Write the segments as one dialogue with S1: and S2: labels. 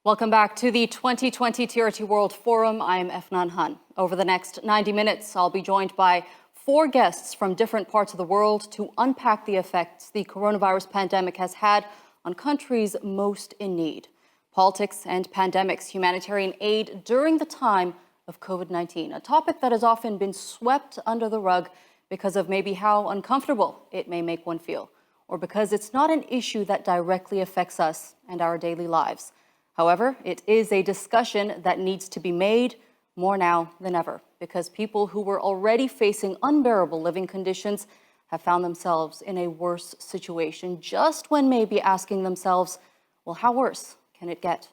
S1: Welcome back to the 2020 TRT World Forum. I'm Efnan Han. Over the next 90 minutes, I'll be joined by 4 guests from different parts of the world to unpack the effects the coronavirus pandemic has had on countries most in need. Politics and pandemics, humanitarian aid during the time of COVID-19, a topic that has often been swept under the rug because of maybe how uncomfortable it may make one feel, or because it's not an issue that directly affects us and our daily lives. However, it is a discussion that needs to be made more now than ever, because people who were already facing unbearable living conditions have found themselves in a worse situation, just when maybe asking themselves, well, how worse can it get?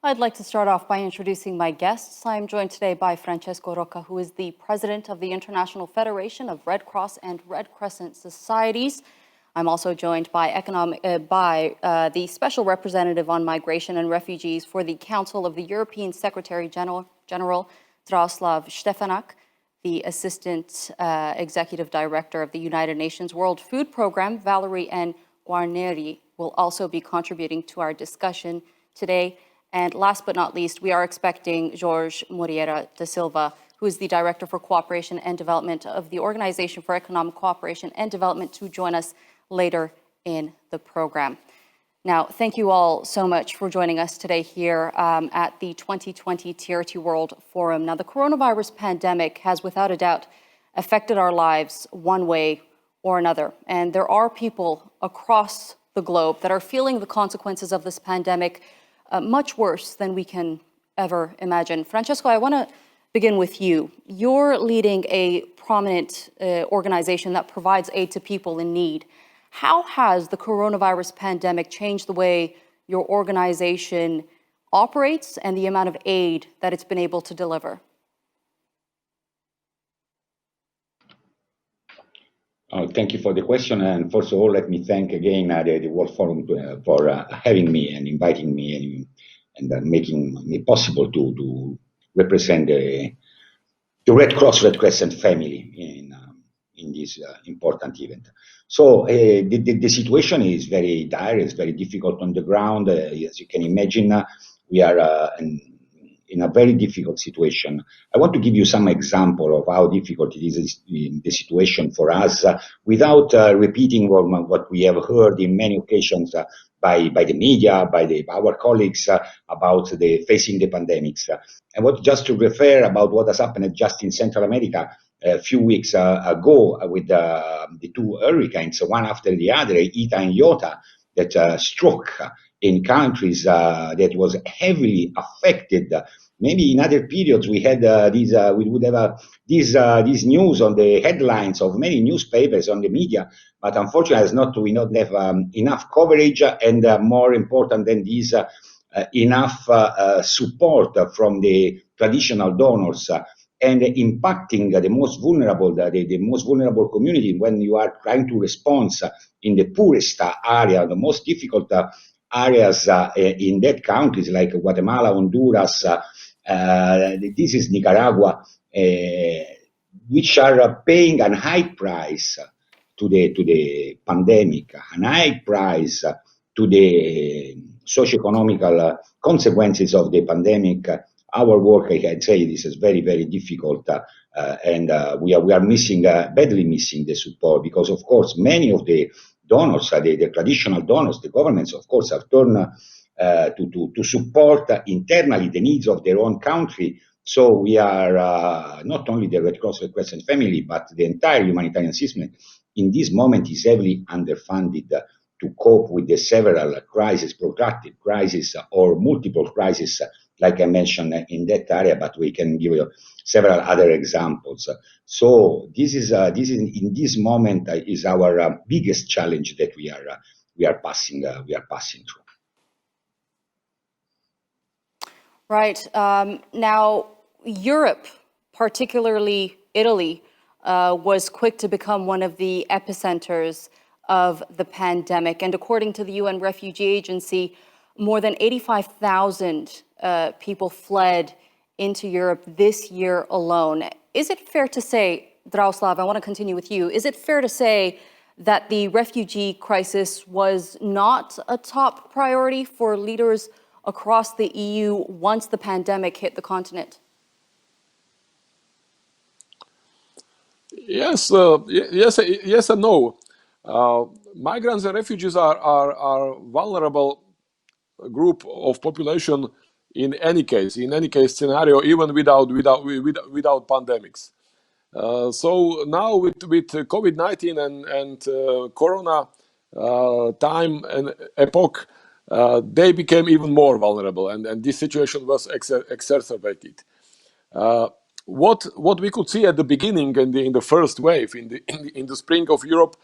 S1: I'd like to start off by introducing my guests. I am joined today by Francesco Rocca, who is the president of the International Federation of Red Cross and Red Crescent Societies. I'm also joined by the Special Representative on Migration and Refugees for the Council of the European Secretary General, Dragoslav Stefanak, the Assistant Executive Director of the United Nations World Food Programme. Valerie N. Guarneri will also be contributing to our discussion today. And last but not least, we are expecting Jorge Moreira da Silva, who is the Director for Cooperation and Development of the Organization for Economic Cooperation and Development, to join us later in the program. Now, thank you all so much for joining us today here at the 2020 TRT World Forum. Now, the coronavirus pandemic has without a doubt affected our lives one way or another. And there are people across the globe that are feeling the consequences of this pandemic much worse than we can ever imagine. Francesco, I want to begin with you. You're leading a prominent organization that provides aid to people in need. How has the coronavirus pandemic changed the way your organization operates and the amount of aid that it's been able to deliver?
S2: Thank you for the question. And first of all, let me thank again the World Forum for having me and inviting me and making it possible to represent the Red Cross, Red Crescent family in this important event. So the situation is very dire, it's very difficult on the ground. As you can imagine, we are in a very difficult situation. I want to give you some example of how difficult it is in the situation for us, without repeating what we have heard in many occasions by the media, by our colleagues about facing the pandemics. I want just to refer about what has happened just in Central America a few weeks ago with the 2 hurricanes, one after the other, Eta and Iota, that struck in countries that was heavily affected. Maybe in other periods we had we would have this news on the headlines of many newspapers on the media, but unfortunately we not have enough coverage, and more important than this, enough support from the traditional donors, and impacting the most vulnerable, the most vulnerable community when you are trying to respond in the poorest area, the most difficult areas in that countries like Guatemala, Honduras, this is Nicaragua, which are paying a high price to the pandemic, a high price to the socio-economical consequences of the pandemic. Our work, I can say, this is very, very difficult, and we are missing, badly missing the support, because of course many of the donors, the traditional donors, the governments, of course, have turned to support internally the needs of their own country. So we are not only the Red Cross, Red Crescent family, but the entire humanitarian system in this moment is heavily underfunded to cope with the several crises, protracted crises or multiple crises, like I mentioned in that area, but we can give you several other examples. So this is in this moment is our biggest challenge that we are passing through.
S1: Right. Now, Europe, particularly Italy, was quick to become one of the epicenters of the pandemic. And according to the UN Refugee Agency, more than 85,000 people fled into Europe this year alone. Is it fair to say, Dragoslav, I want to continue with you, is it fair to say that the refugee crisis was not a top priority for leaders across the EU once the pandemic hit the continent?
S3: Yes, yes and no. Migrants and refugees are vulnerable group of population in any case scenario, even without pandemics. So now with COVID-19 and Corona time and epoch, they became even more vulnerable, and this situation was exacerbated. What we could see at the beginning and in the first wave in the spring of Europe,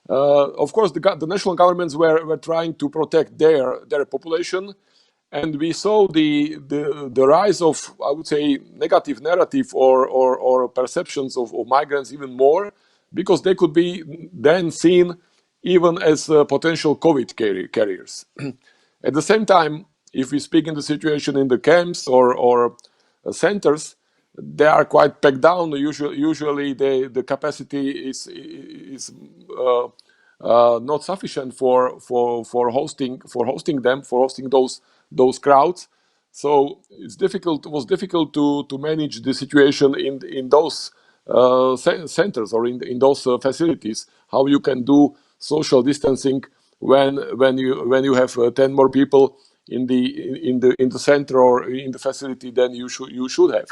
S3: of course, the national governments were trying to protect their population, and we saw the rise of, I would say, negative narrative or perceptions of migrants even more, because they could be then seen even as potential COVID carriers. At the same time, if we speak in the situation in the camps or centers, they are quite packed down. Usually, the capacity is not sufficient for hosting them, for hosting those crowds. So it was difficult to manage the situation in those centers or in those facilities. How you can do social distancing when you have 10 more people in the center or in the facility than you should have.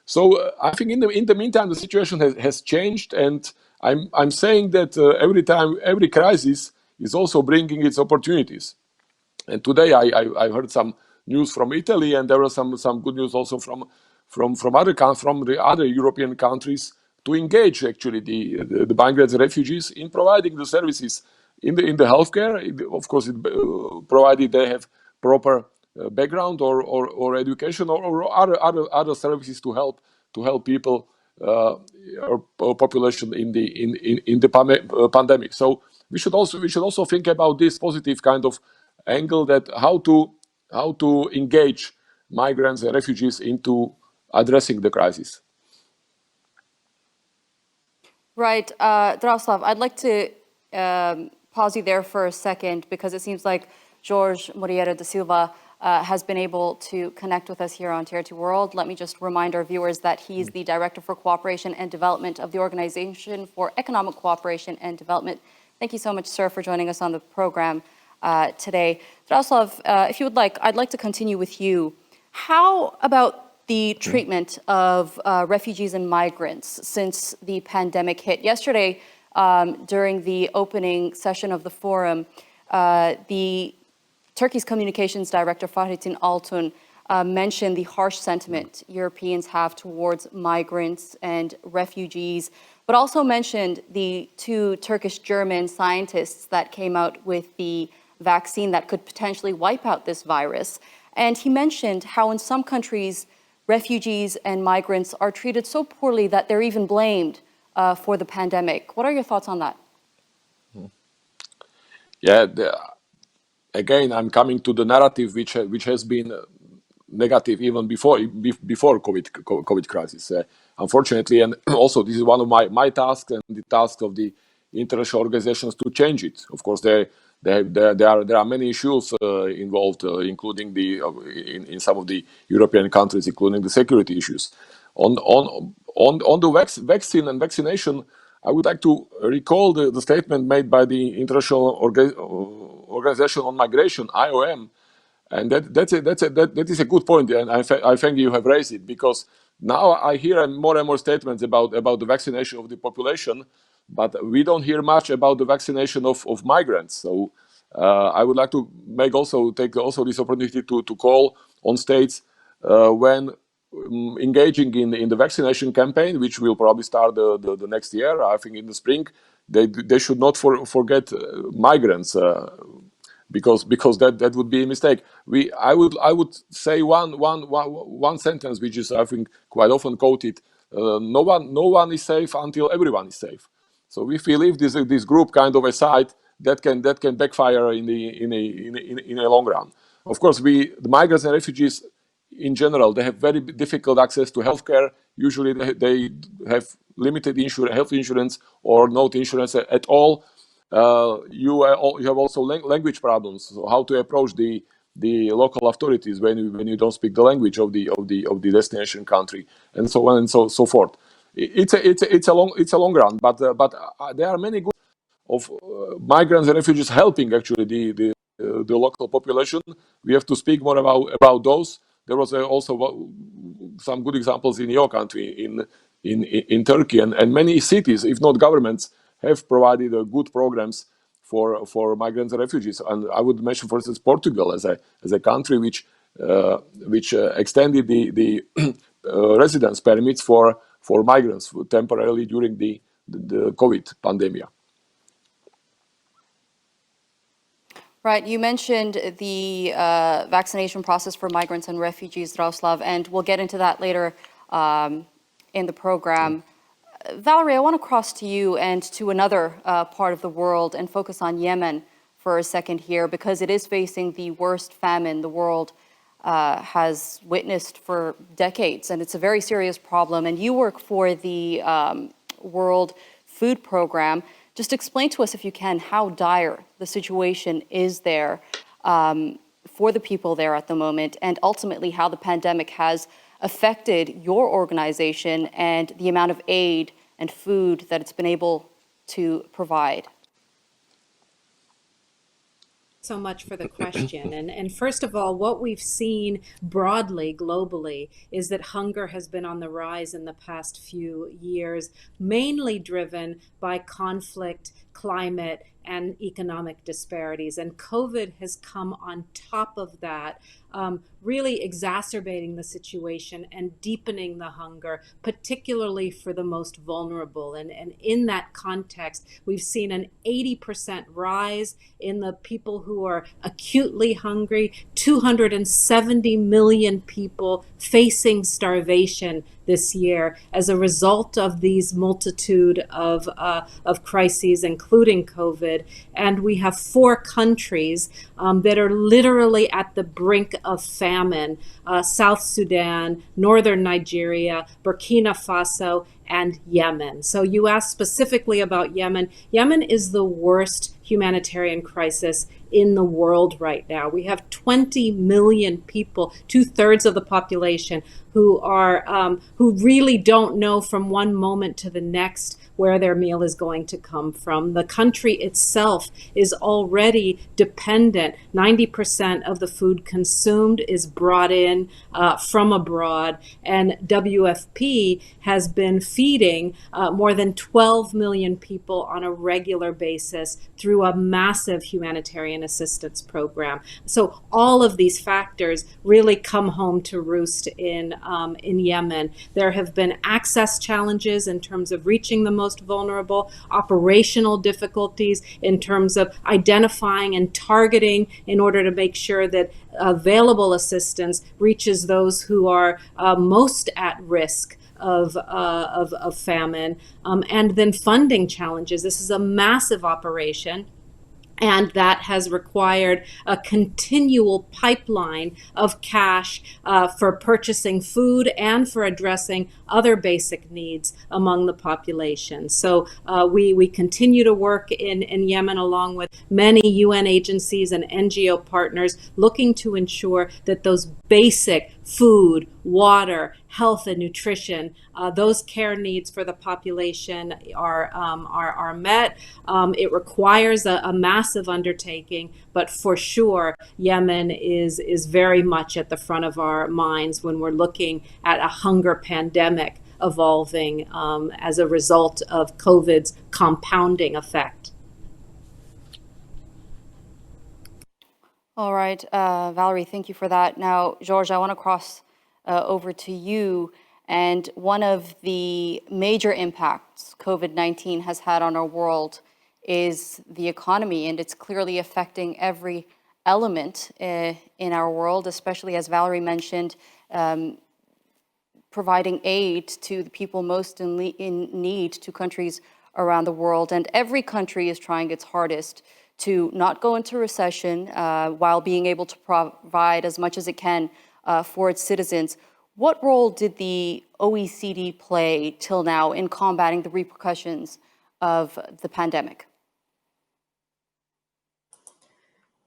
S3: So I think in the meantime the situation has changed, and I'm saying that every crisis is also bringing its opportunities. And today I heard some news from Italy, and there was some good news also from the other European countries to engage actually the migrants and refugees in providing the services in the healthcare. Of course, provided they have proper background or education or other services to help people or population in the pandemic. So we should also think about this positive kind of angle, that how to engage migrants and refugees into addressing the crisis.
S1: Right. Dragoslav, I'd like to pause you there for a second, because it seems like Jorge Moreira da Silva has been able to connect with us here on Tier 2 World. Let me just remind our viewers that he's the Director for Cooperation and Development of the Organization for Economic Cooperation and Development. Thank you so much, sir, for joining us on the program today. Dragoslav, if you would like, I'd like to continue with you. How about the treatment of refugees and migrants since the pandemic hit? Yesterday, during the opening session of the forum, the Turkey's communications director, Fahrettin Altun, mentioned the harsh sentiment Europeans have towards migrants and refugees, but also mentioned the two Turkish-German scientists that came out with the vaccine that could potentially wipe out this virus. And he mentioned how in some countries, refugees and migrants are treated so poorly that they're even blamed for the pandemic. What are your thoughts on that?
S3: Yeah, again, I'm coming to the narrative which has been negative even before COVID crisis. Unfortunately, and also this is one of my tasks and the task of the international organizations to change it. Of course, there are many issues involved, including in some of the European countries, including the security issues. On the vaccine and vaccination, I would like to recall the statement made by the International Organization on Migration, IOM, and that is a good point, and I thank you have raised it, because now I hear more and more statements about the vaccination of the population, but we don't hear much about the vaccination of migrants. So I would like to take this opportunity to call on states when engaging in the vaccination campaign, which will probably start the next year, I think in the spring. They should not forget migrants. because that would be a mistake. I would say one sentence which is, I think, quite often quoted: no one is safe until everyone is safe. So if we leave this group kind of aside, that can backfire in a long run. Of course, the migrants and refugees in general, they have very difficult access to healthcare. Usually they have limited health insurance or no insurance at all. You have also language problems. So how to approach the local authorities when you don't speak the language of the destination country, and so on and so forth. It's a long run, but there are many good of migrants and refugees helping actually the local population. We have to speak more about those. There was also some good examples in your country, in Turkey, and many cities, if not governments, have provided good programs for migrants and refugees. And I would mention, for instance, Portugal as a country which extended the residence permits for migrants temporarily during the COVID pandemic.
S1: Right. You mentioned the vaccination process for migrants and refugees, Raoslav, and we'll get into that later in the program. Valerie, I want to cross to you and to another part of the world and focus on Yemen for a second here, because it is facing the worst famine the world has witnessed for decades, and it's a very serious problem. And you work for the World Food Program. Just explain to us, if you can, how dire the situation is there for the people there at the moment, and ultimately how the pandemic has affected your organization and the amount of aid and food that it's been able to provide.
S4: So much for the question. And first of all, what we've seen broadly, globally, is that hunger has been on the rise in the past few years, mainly driven by conflict, climate, and economic disparities. And COVID has come on top of that, really exacerbating the situation and deepening the hunger, particularly for the most vulnerable. And in that context, we've seen an 80% rise in the people who are acutely hungry, 270 million people facing starvation this year as a result of these multitude of crises, including COVID. And we have 4 countries that are literally at the brink of famine: South Sudan, Northern Nigeria, Burkina Faso, and Yemen. So you asked specifically about Yemen. Yemen is the worst humanitarian crisis in the world right now. We have 20 million people, 2/3 of the population, who really don't know from one moment to the next where their meal is going to come from. The country itself is already dependent. 90% of the food consumed is brought in from abroad, and WFP has been feeding more than 12 million people on a regular basis through a massive humanitarian assistance program. So all of these factors really come home to roost in Yemen. There have been access challenges in terms of reaching the most vulnerable, operational difficulties in terms of identifying and targeting in order to make sure that available assistance reaches those who are most at risk of famine, and then funding challenges. This is a massive operation, and that has required a continual pipeline of cash for purchasing food and for addressing other basic needs among the population. So we continue to work in Yemen along with many UN agencies and NGO partners, looking to ensure that those basic food, water, health, and nutrition, those care needs for the population are met. It requires a massive undertaking, but for sure, Yemen is very much at the front of our minds when we're looking at a hunger pandemic evolving as a result of COVID's compounding effect.
S1: All right, Valerie, thank you for that. Now, George, I want to cross over to you. And one of the major impacts COVID-19 has had on our world is the economy, and it's clearly affecting every element in our world, especially as Valerie mentioned, providing aid to the people most in need to countries around the world. And every country is trying its hardest to not go into recession while being able to provide as much as it can for its citizens. What role did the OECD play till now in combating the repercussions of the pandemic?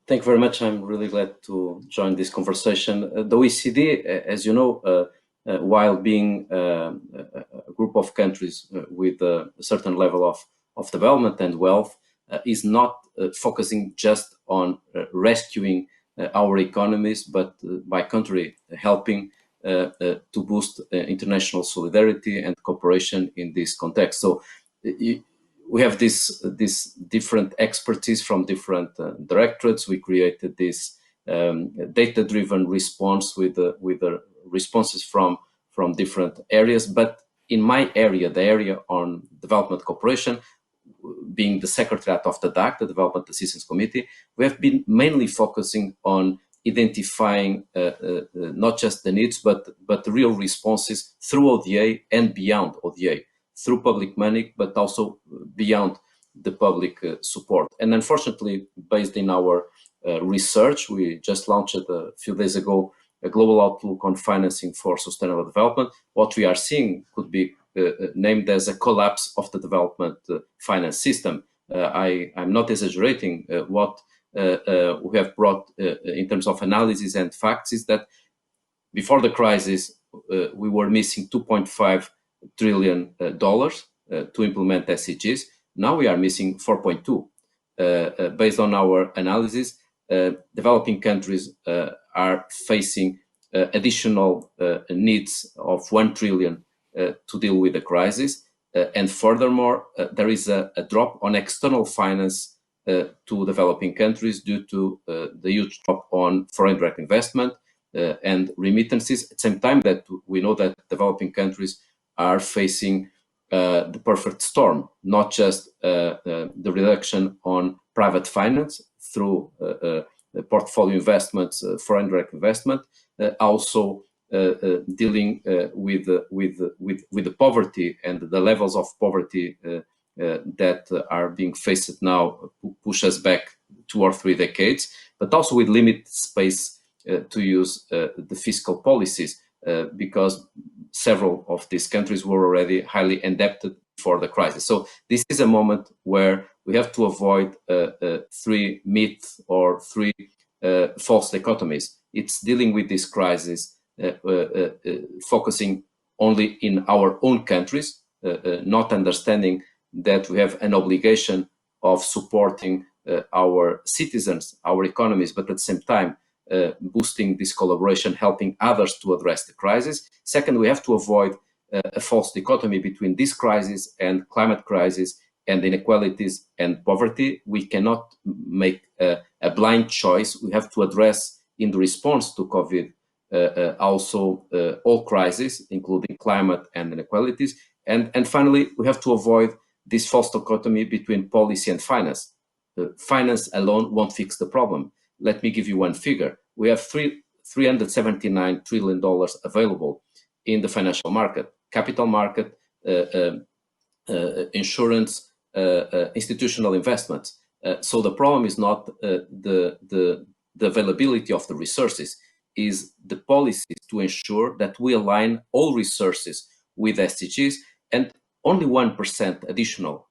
S5: Thank you very much. I'm really glad to join this conversation. The OECD, as you know, while being a group of countries with a certain level of development and wealth, is not focusing just on rescuing our economies, but by contrary, helping to boost international solidarity and cooperation in this context. So we have this different expertise from different directorates. We created this data-driven response with the responses from different areas. But in my area, the area on development cooperation, being the secretariat of the DAC, the Development Assistance Committee, we have been mainly focusing on identifying not just the needs, but the real responses through ODA and beyond ODA, through public money, but also beyond the public support. And unfortunately, based in our research, we just launched a few days ago a global outlook on financing for sustainable development. What we are seeing could be named as a collapse of the development finance system. I'm not exaggerating. What we have brought in terms of analysis and facts is that before the crisis, we were missing $2.5 trillion to implement SDGs. Now we are missing 4.2. Based on our analysis, developing countries are facing additional needs of 1 trillion to deal with the crisis. And furthermore, there is a drop on external finance to developing countries due to the huge drop on foreign direct investment and remittances. At the same time that we know that developing countries are facing the perfect storm, not just the reduction on private finance through portfolio investments, foreign direct investment, also dealing with the poverty and the levels of poverty that are being faced now push us back 2 or 3 decades, but also with limited space to use the fiscal policies because several of these countries were already highly indebted for the crisis. So this is a moment where we have to avoid 3 myths or 3 false dichotomies. It's dealing with this crisis focusing only in our own countries, not understanding that we have an obligation of supporting our citizens, our economies, but at the same time boosting this collaboration, helping others to address the crisis. Second, we have to avoid a false dichotomy between this crisis and climate crisis and inequalities and poverty. We cannot make a blind choice. We have to address in the response to COVID also all crises, including climate and inequalities. And finally, we have to avoid this false dichotomy between policy and finance. Finance alone won't fix the problem. Let me give you one figure. We have $379 trillion available in the financial market, capital market, insurance, institutional investments. So the problem is not the availability of the resources, is the policies to ensure that we align all resources with SDGs, and only 1% additional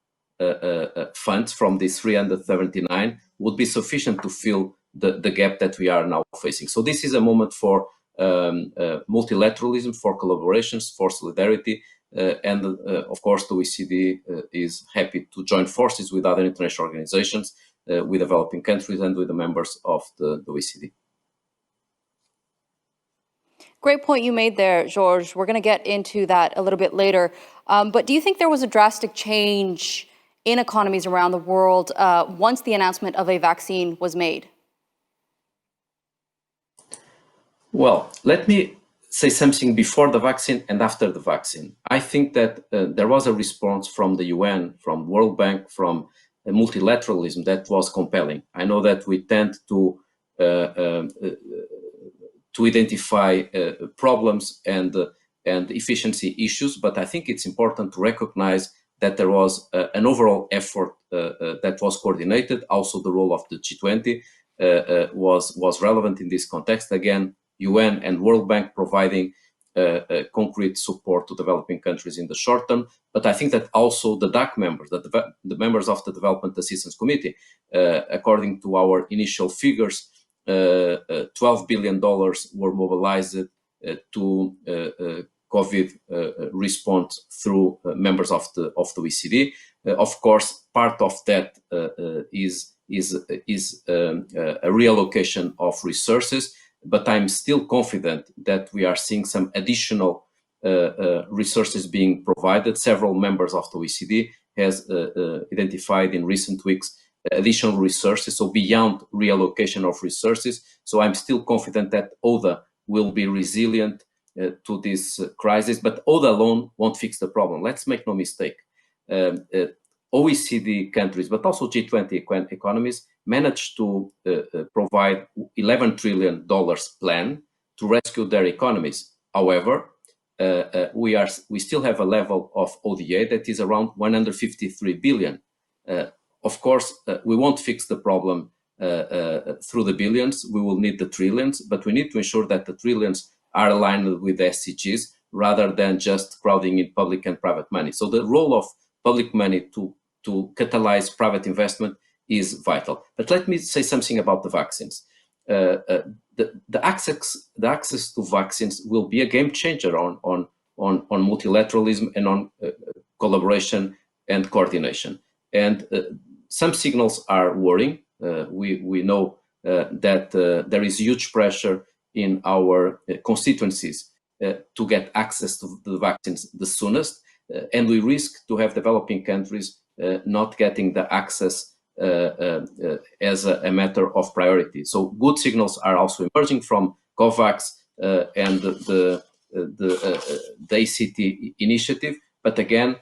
S5: funds from these 379 would be sufficient to fill the gap that we are now facing. So this is a moment for multilateralism, for collaborations, for solidarity, and of course the OECD is happy to join forces with other international organizations, with developing countries and with the members of the OECD.
S1: Great point you made there, George. We're going to get into that a little bit later. But do you think there was a drastic change in economies around the world once the announcement of a vaccine was made?
S5: Well, let me say something before the vaccine and after the vaccine. I think that there was a response from the UN, from World Bank, from multilateralism that was compelling. I know that we tend to identify problems and efficiency issues. But I think it's important to recognize that there was an overall effort that was coordinated. Also, the role of the G20 was relevant in this context. Again, UN and World Bank providing concrete support to developing countries in the short term. But I think that also the DAC members, the members of the Development Assistance Committee, according to our initial figures, $12 billion were mobilized to COVID response through members of the OECD. Of course, part of that is a reallocation of resources, but I'm still confident that we are seeing some additional resources being provided. Several members of the OECD has identified in recent weeks additional resources, so beyond reallocation of resources. So I'm still confident that ODA will be resilient to this crisis, but ODA alone won't fix the problem. Let's make no mistake. OECD countries, but also G20 economies, managed to provide $11 trillion plan to rescue their economies. However, we still have a level of ODA that is around 153 billion. Of course, we won't fix the problem through the billions. We will need the trillions, but we need to ensure that the trillions are aligned with the SDGs rather than just crowding in public and private money. So the role of public money to catalyze private investment is vital. But let me say something about the vaccines. The access to vaccines will be a game changer on multilateralism and on collaboration and coordination. And some signals are worrying. We know that there is huge pressure in our constituencies to get access to the vaccines the soonest, and we risk to have developing countries not getting the access as a matter of priority. So good signals are also emerging from COVAX and the ACT initiative. But again,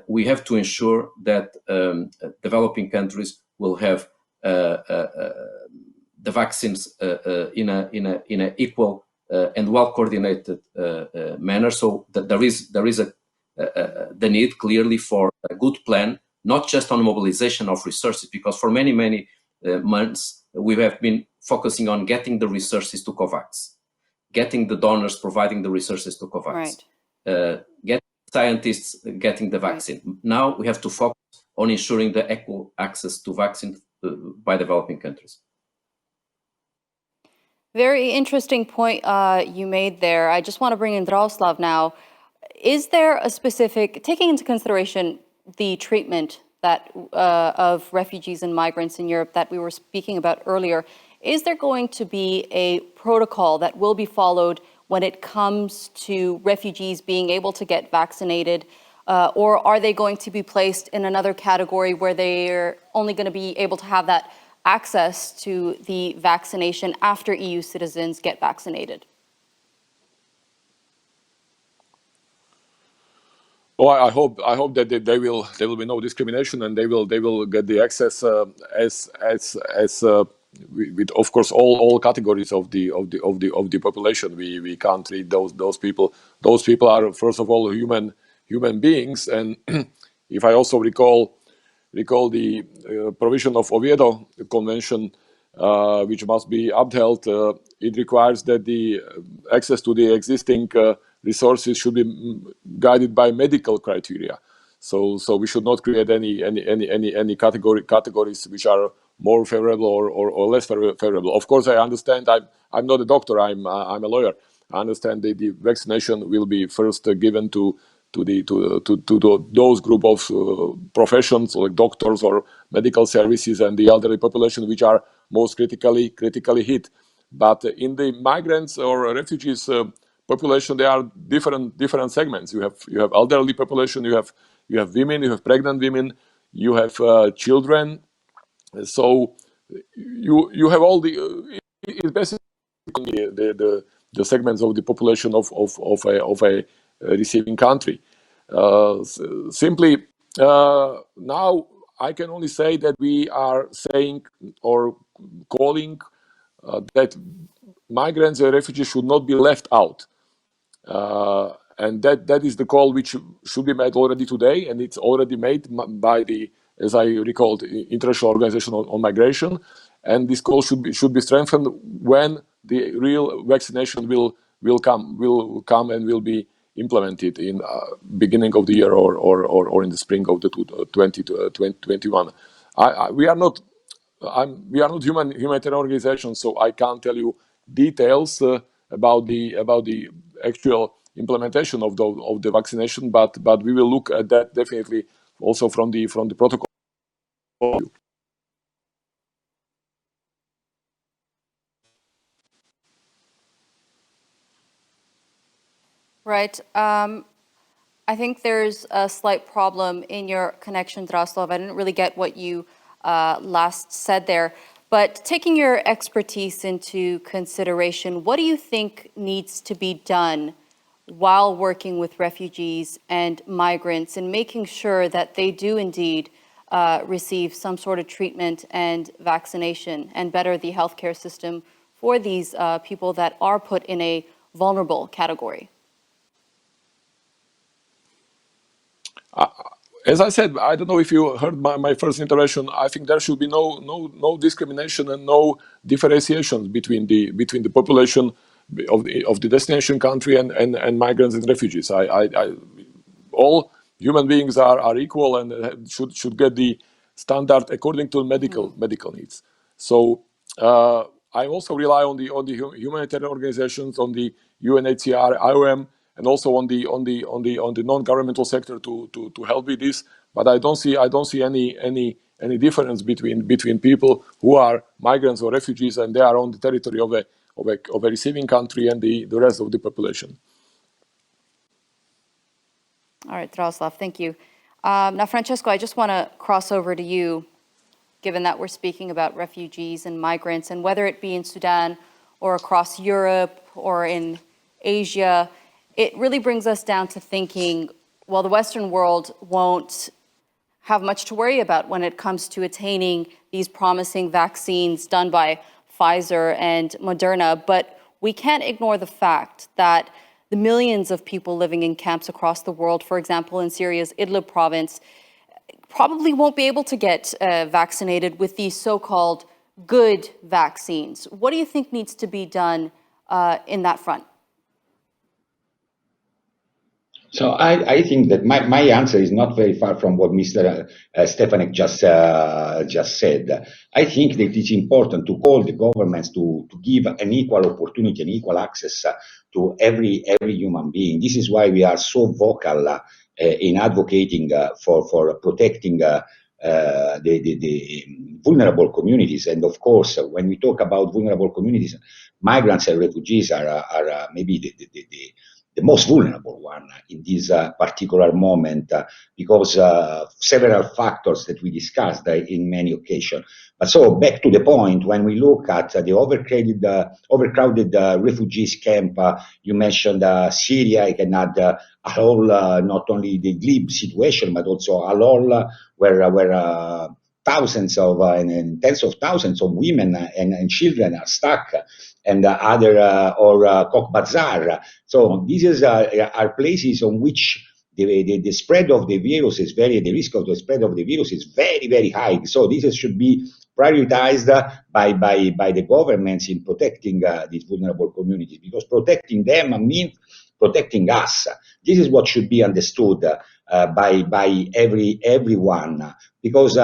S5: we have to ensure that developing countries will have the vaccines in a equal and well coordinated manner. So that there is the need clearly for a good plan, not just on mobilization of resources, because for many months we have been focusing on getting the resources to COVAX, getting the donors providing the resources to COVAX, getting scientists getting the vaccine. Right. Now we have to focus on ensuring the equal access to vaccine by developing countries.
S1: Very interesting point you made there. I just want to bring in Dragoslav now. Is there a specific, taking into consideration the treatment that of refugees and migrants in Europe that we were speaking about earlier, is there going to be a protocol that will be followed when it comes to refugees being able to get vaccinated, or are they going to be placed in another category where they're only going to be able to have that access to the vaccination after EU citizens get vaccinated?
S3: Well, I hope that there will be no discrimination, and they will get the access as with of course all categories of the population. We can't treat those people. Those people are first of all human beings, and if I also recall the provision of Oviedo Convention, which must be upheld, it requires that the access to the existing resources should be guided by medical criteria. So we should not create any categories which are more favorable or less favorable. Of course, I understand. I'm not a doctor. I'm a lawyer. I understand that the vaccination will be first given to those group of professions like doctors or medical services and the elderly population which are most critically hit. But in the migrants or refugees population, there are different segments. You have elderly population, you have women, you have pregnant women, you have children. So you have all the it's basically the segments of the population of a receiving country. Simply now I can only say that we are saying or calling that migrants and refugees should not be left out. And that is the call which should be made already today, and it's already made by the, as I recall, the International Organization on Migration. And this call should be strengthened when the real vaccination will come and will be implemented in beginning of the year or in the spring of the 2021. We are not humanitarian organization, so I can't tell you details about the actual implementation of the vaccination, but we will look at that definitely also from the protocol.
S1: Right. I think there's a slight problem in your connection, Draslov. I didn't really get what you last said there. But taking your expertise into consideration, what do you think needs to be done while working with refugees and migrants and making sure that they do indeed receive some sort of treatment and vaccination and better the healthcare system for these people that are put in a vulnerable category?
S3: As I said, I don't know if you heard my first intervention. I think there should be no discrimination and no differentiation between the population of the destination country and migrants and refugees. All human beings are equal and should get the standard according to medical needs. So I also rely on the humanitarian organizations, on the UNHCR, IOM, and also on the non-governmental sector to help with this. But I don't see any difference between people who are migrants or refugees and they are on the territory of a receiving country and the rest of the population.
S1: All right, Draslav, thank you. Now, Francesco, I just want to cross over to you, given that we're speaking about refugees and migrants, and whether it be in Sudan or across Europe or in Asia, it really brings us down to thinking, well, the Western world won't have much to worry about when it comes to attaining these promising vaccines done by Pfizer and Moderna, but we can't ignore the fact that the millions of people living in camps across the world, for example, in Syria's Idlib province, probably won't be able to get vaccinated with these so-called good vaccines. What do you think needs to be done in that front?
S2: So I think that my answer is not very far from what Mr. Stefanek just said. I think that it's important to call the governments to give an equal opportunity and equal access to every human being. This is why we are so vocal in advocating for protecting the vulnerable communities. And of course, when we talk about vulnerable communities, migrants and refugees are maybe the most vulnerable one in this particular moment because several factors that we discussed in many occasions. But so back to the point, when we look at the overcrowded refugees camp, you mentioned Syria. I can add Al-Hol, not only the Idlib situation, but also Al-Hol, where thousands of and tens of thousands of women and children are stuck, and other or Cox's Bazar. So these are places on which the spread of the virus is the risk of the spread of the virus is very, very high. So this should be prioritized by the governments in protecting these vulnerable communities, because protecting them means protecting us. This is what should be understood by everyone, because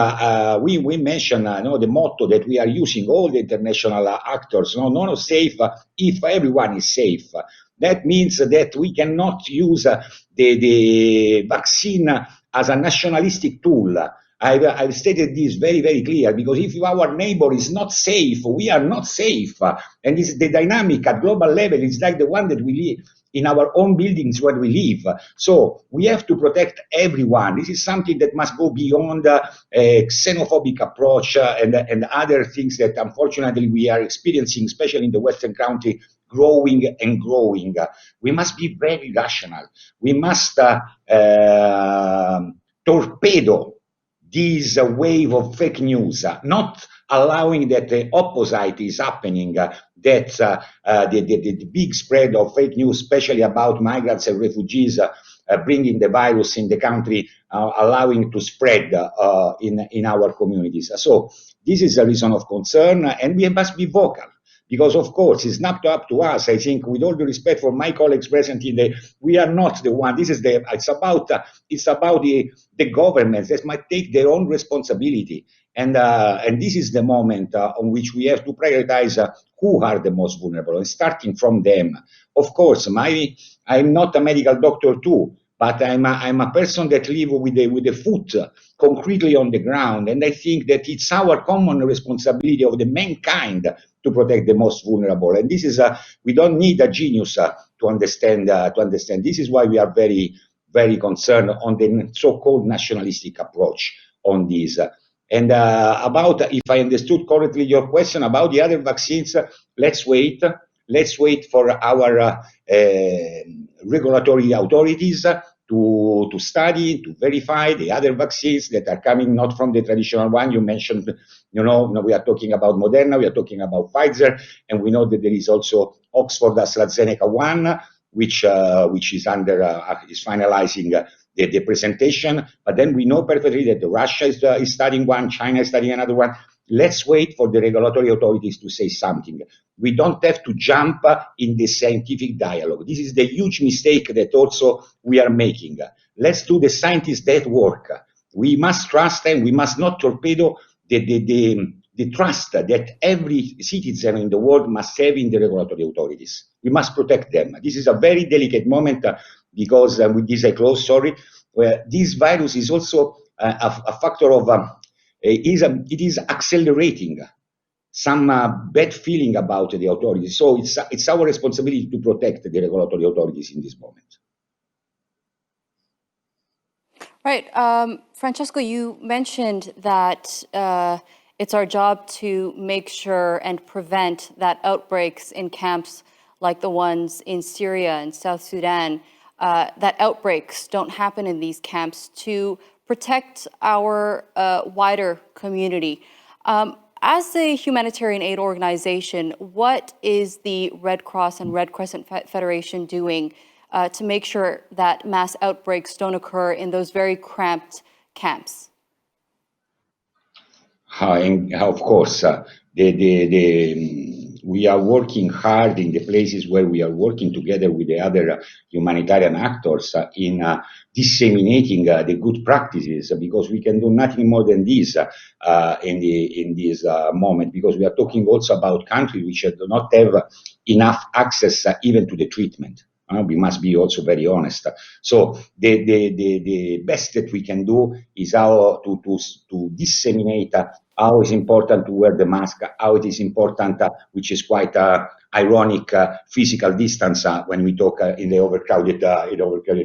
S2: we mentioned the motto that we are using, all the international actors, no safe if everyone is safe. That means that we cannot use the vaccine as a nationalistic tool. I've stated this very, very clear, because if our neighbor is not safe, we are not safe. And the dynamic at global level is like the one that we live in our own buildings where we live. So we have to protect everyone. This is something that must go beyond a xenophobic approach and other things that unfortunately we are experiencing, especially in the Western country, growing and growing. We must be very rational. We must torpedo this wave of fake news, not allowing that the opposite is happening, that the big spread of fake news, especially about migrants and refugees, bringing the virus in the country, allowing to spread in our communities. So this is a reason of concern, and we must be vocal. Because, of course, it's not up to us. I think, with all the respect for my colleagues present today, we are not the one. It's about the governments that might take their own responsibility. And this is the moment on which we have to prioritize who are the most vulnerable, and starting from them. Of course, I'm not a medical doctor too, but I'm a person that lives with the foot concretely on the ground, and I think that it's our common responsibility of the mankind to protect the most vulnerable. And this is we don't need a genius to understand. This is why we are very, very concerned on the so-called nationalistic approach on this. And about, if I understood correctly your question about the other vaccines, let's wait. Let's wait for our regulatory authorities to study, to verify the other vaccines that are coming not from the traditional one. You mentioned, we are talking about Moderna, we are talking about Pfizer, and we know that there is also Oxford AstraZeneca one, which is is finalizing the presentation. But then we know perfectly that Russia is studying one, China is studying another one. Let's wait for the regulatory authorities to say something. We don't have to jump in the scientific dialogue. This is the huge mistake that also we are making. Let's do the scientists that work. We must trust them. We must not torpedo the trust that every citizen in the world must have in the regulatory authorities. We must protect them. This is a very delicate moment because, with this I close, sorry, this virus is also a factor of, it is accelerating some bad feeling about the authorities. So it's our responsibility to protect the regulatory authorities in this moment.
S1: Right. Francesco, you mentioned that it's our job to make sure and prevent that outbreaks in camps like the ones in Syria and South Sudan, that outbreaks don't happen in these camps, to protect our wider community. As a humanitarian aid organization, what is the Red Cross and Red Crescent Federation doing to make sure that mass outbreaks don't occur in those very cramped camps?
S2: Of course, we are working hard in the places where we are working together with the other humanitarian actors in disseminating the good practices, because we can do nothing more than this in this moment, because we are talking also about countries which do not have enough access even to the treatment. We must be also very honest. So the best that we can do is how to disseminate how it's important to wear the mask, how it is important, which is quite ironic, physical distance when we talk in the overcrowded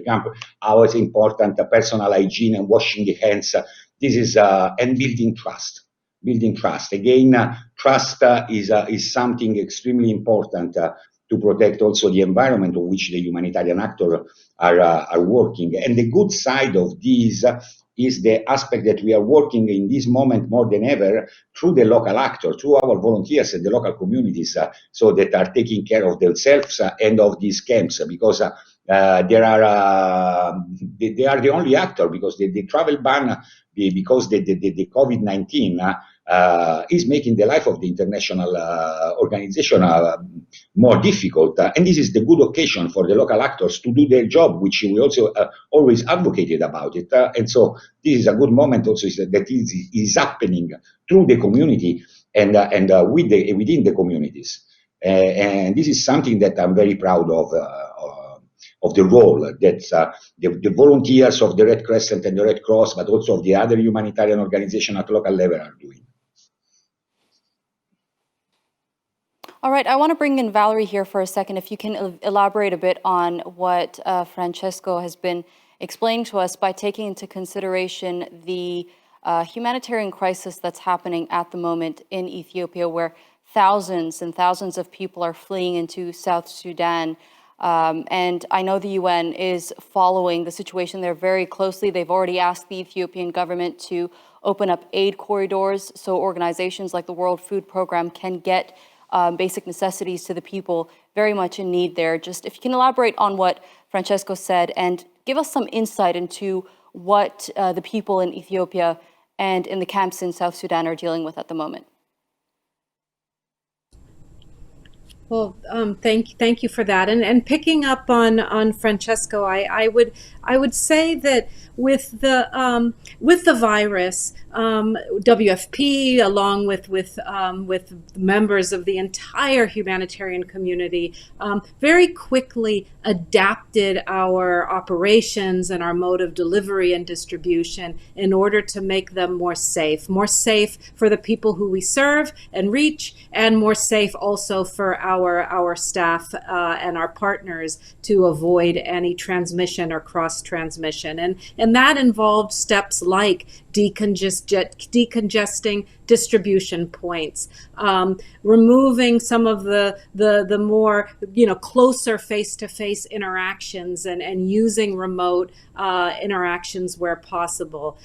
S2: camp, how it's important personal hygiene and washing the hands. This is and building trust. Building trust. Again, trust is something extremely important to protect also the environment on which the humanitarian actors are working. And the good side of this is the aspect that we are working in this moment more than ever through the local actors, through our volunteers and the local communities, so that are taking care of themselves and of these camps, because they are the only actor, because the travel ban, because the COVID-19 is making the life of the international organization more difficult. And this is the good occasion for the local actors to do their job, which we also always advocated about it. And so this is a good moment also that is happening through the community and within the communities. And this is something that I'm very proud of the role that the volunteers of the Red Crescent and the Red Cross, but also of the other humanitarian organizations at local level are doing.
S1: All right, I want to bring in Valerie here for a second. If you can elaborate a bit on what Francesco has been explaining to us by taking into consideration the humanitarian crisis that's happening at the moment in Ethiopia, where thousands and thousands of people are fleeing into South Sudan. And I know the UN is following the situation there very closely. They've already asked the Ethiopian government to open up aid corridors so organizations like the World Food Program can get basic necessities to the people very much in need there. Just if you can elaborate on what Francesco said and give us some insight into what the people in Ethiopia and in the camps in South Sudan are dealing with at the moment.
S4: Well, thank you for that. And picking up on Francesco, I would say that with the virus, WFP, along with members of the entire humanitarian community, very quickly adapted our operations and our mode of delivery and distribution in order to make them more safe for the people who we serve and reach, and more safe also for our staff and our partners to avoid any transmission or cross transmission. And that involved steps like decongesting distribution points, removing some of the more closer face-to-face interactions and using remote interactions where possible,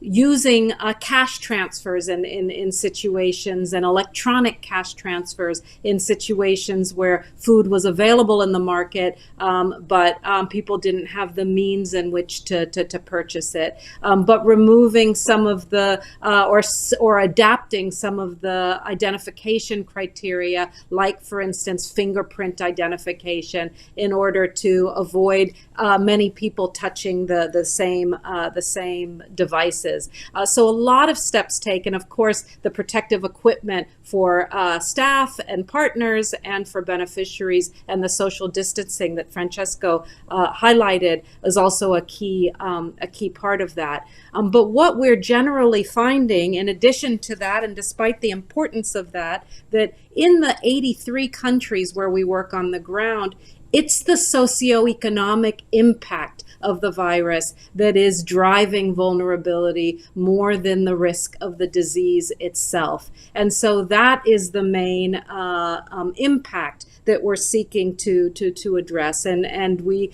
S4: using cash transfers in situations, and electronic cash transfers in situations where food was available in the market, but people didn't have the means in which to purchase it, but removing some of the or adapting some of the identification criteria, like, for instance, fingerprint identification, in order to avoid many people touching the same devices. So a lot of steps taken. Of course, the protective equipment for staff and partners and for beneficiaries, and the social distancing that Francesco highlighted is also a key part of that. But what we're generally finding, in addition to that, and despite the importance of that in the 83 countries where we work on the ground, it's the socioeconomic impact of the virus that is driving vulnerability more than the risk of the disease itself. And so that is the main impact that we're seeking to address. And we,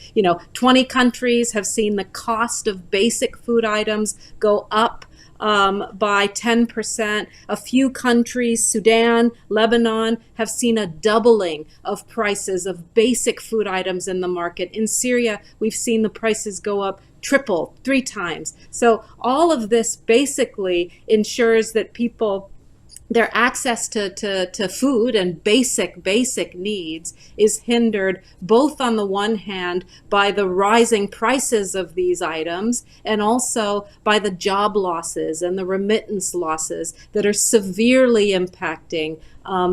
S4: 20 countries have seen the cost of basic food items go up by 10%. A few countries, Sudan, Lebanon, have seen a doubling of prices of basic food items in the market. In Syria, we've seen the prices go up triple, 3 times. So all of this basically ensures that people, their access to food and basic needs is hindered, both on the one hand by the rising prices of these items, and also by the job losses and the remittance losses that are severely impacting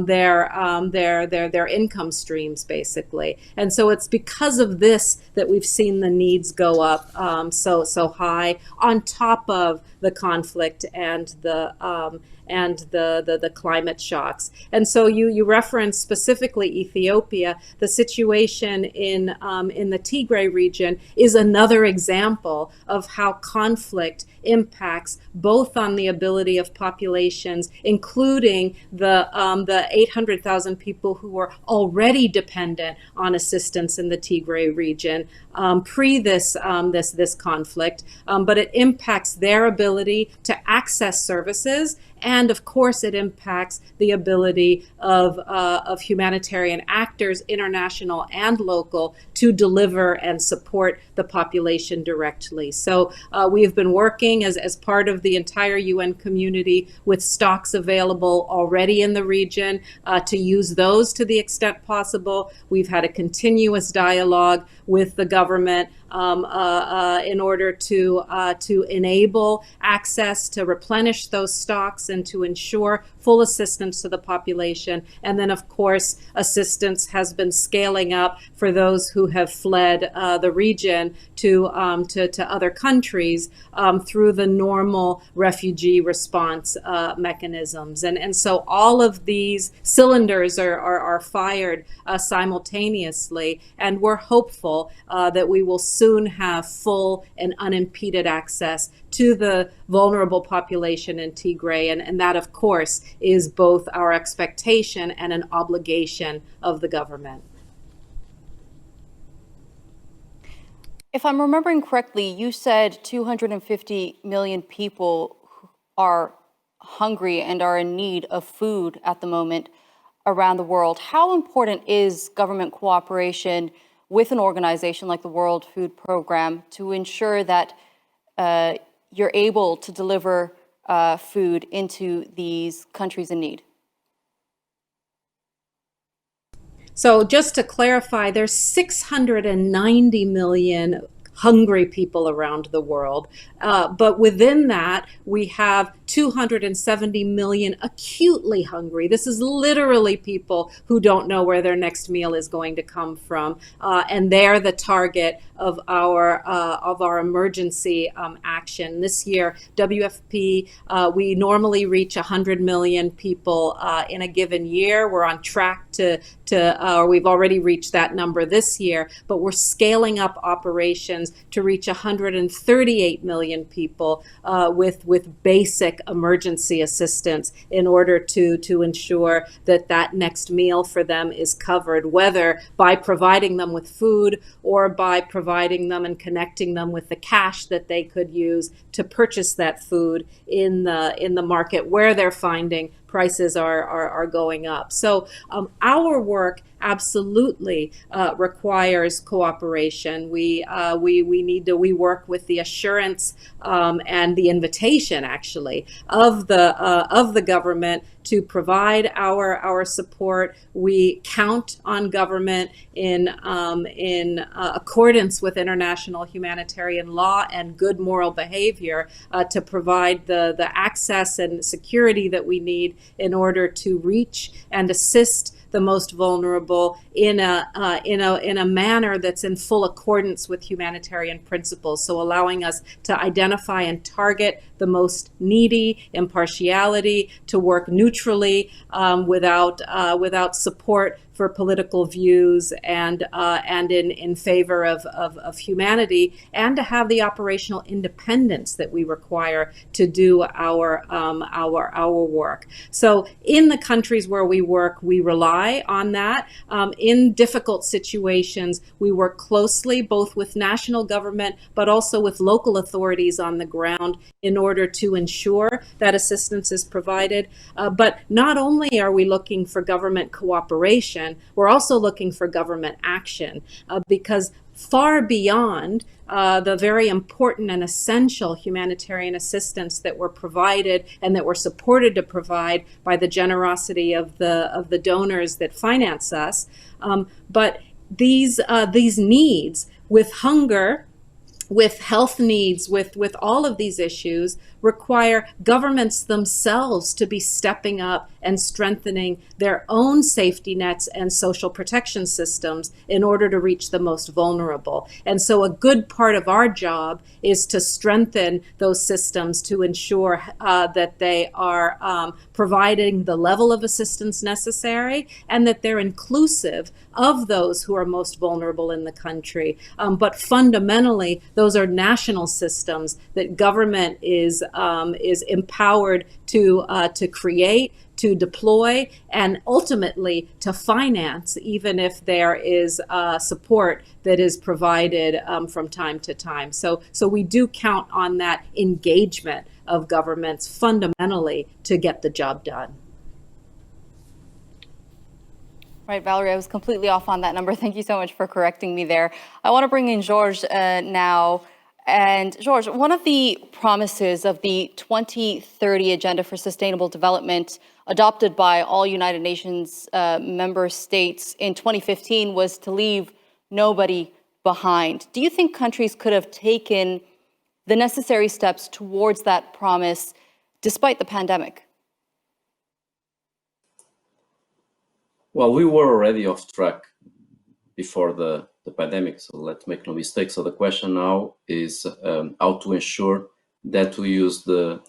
S4: their income streams, basically. And so it's because of this that we've seen the needs go up so high, on top of the conflict and the climate shocks. And so you referenced specifically Ethiopia. The situation in the Tigray region is another example of how conflict impacts both on the ability of populations, including the 800,000 people who were already dependent on assistance in the Tigray region pre this conflict, but it impacts their ability to access services. And of course, it impacts the ability of humanitarian actors, international and local, to deliver and support the population directly. So we have been working as part of the entire UN community with stocks available already in the region to use those to the extent possible. We've had a continuous dialogue with the government in order to enable access to replenish those stocks and to ensure full assistance to the population. And then, of course, assistance has been scaling up for those who have fled the region to other countries through the normal refugee response mechanisms. And so all of these cylinders are fired simultaneously, and we're hopeful that we will soon have full and unimpeded access to the vulnerable population in Tigray. And that, of course, is both our expectation and an obligation of the government.
S1: If I'm remembering correctly, you said 250 million people are hungry and are in need of food at the moment around the world. How important is government cooperation with an organization like the World Food Program to ensure that you're able to deliver food into these countries in need?
S4: So just to clarify, there's 690 million hungry people around the world. But within that, we have 270 million acutely hungry. This is literally people who don't know where their next meal is going to come from. And they're the target of our emergency action. This year, WFP, we normally reach 100 million people in a given year. We're on track or we've already reached that number this year, but we're scaling up operations to reach 138 million people with basic emergency assistance in order to ensure that that next meal for them is covered, whether by providing them with food or by providing them and connecting them with the cash that they could use to purchase that food in the market where they're finding prices are going up. So our work absolutely requires cooperation. We work with the assurance and the invitation, actually, of the government to provide our support. We count on government in accordance with international humanitarian law and good moral behavior to provide the access and security that we need in order to reach and assist the most vulnerable in a manner that's in full accordance with humanitarian principles. So allowing us to identify and target the most needy, impartiality, to work neutrally without support for political views and in favor of humanity, and to have the operational independence that we require to do our work. So in the countries where we work, we rely on that. In difficult situations, we work closely both with national government but also with local authorities on the ground in order to ensure that assistance is provided. But not only are we looking for government cooperation, we're also looking for government action because far beyond the very important and essential humanitarian assistance that we're provided and that we're supported to provide by the generosity of the donors that finance us. But these needs, with hunger, with health needs, with all of these issues, require governments themselves to be stepping up and strengthening their own safety nets and social protection systems in order to reach the most vulnerable. And so a good part of our job is to strengthen those systems to ensure that they are providing the level of assistance necessary and that they're inclusive of those who are most vulnerable in the country. But fundamentally, those are national systems that government is empowered to create, to deploy, and ultimately to finance, even if there is support that is provided from time to time. So we do count on that engagement of governments fundamentally to get the job done.
S1: Right, Valerie, I was completely off on that number. Thank you so much for correcting me there. I want to bring in George now. And George, one of the promises of the 2030 Agenda for Sustainable Development adopted by all United Nations member states in 2015 was to leave nobody behind. Do you think countries could have taken the necessary steps towards that promise despite the pandemic?
S5: Well, we were already off track before the pandemic, so let's make no mistake. So the question now is how to ensure that we use the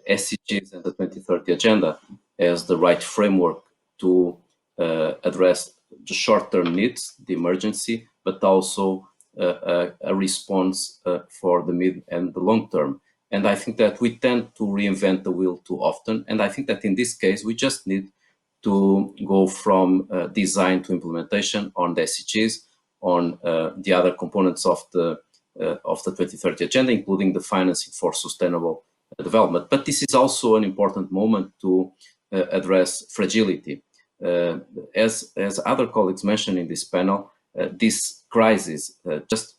S5: SDGs and the 2030 Agenda as the right framework to address the short-term needs, the emergency, but also a response for the mid and the long term. And I think that we tend to reinvent the wheel too often. And I think that in this case, we just need to go from design to implementation on the SDGs, on the other components of the of the 2030 Agenda, including the financing for sustainable development. But this is also an important moment to address fragility. As other colleagues mentioned in this panel, this crisis just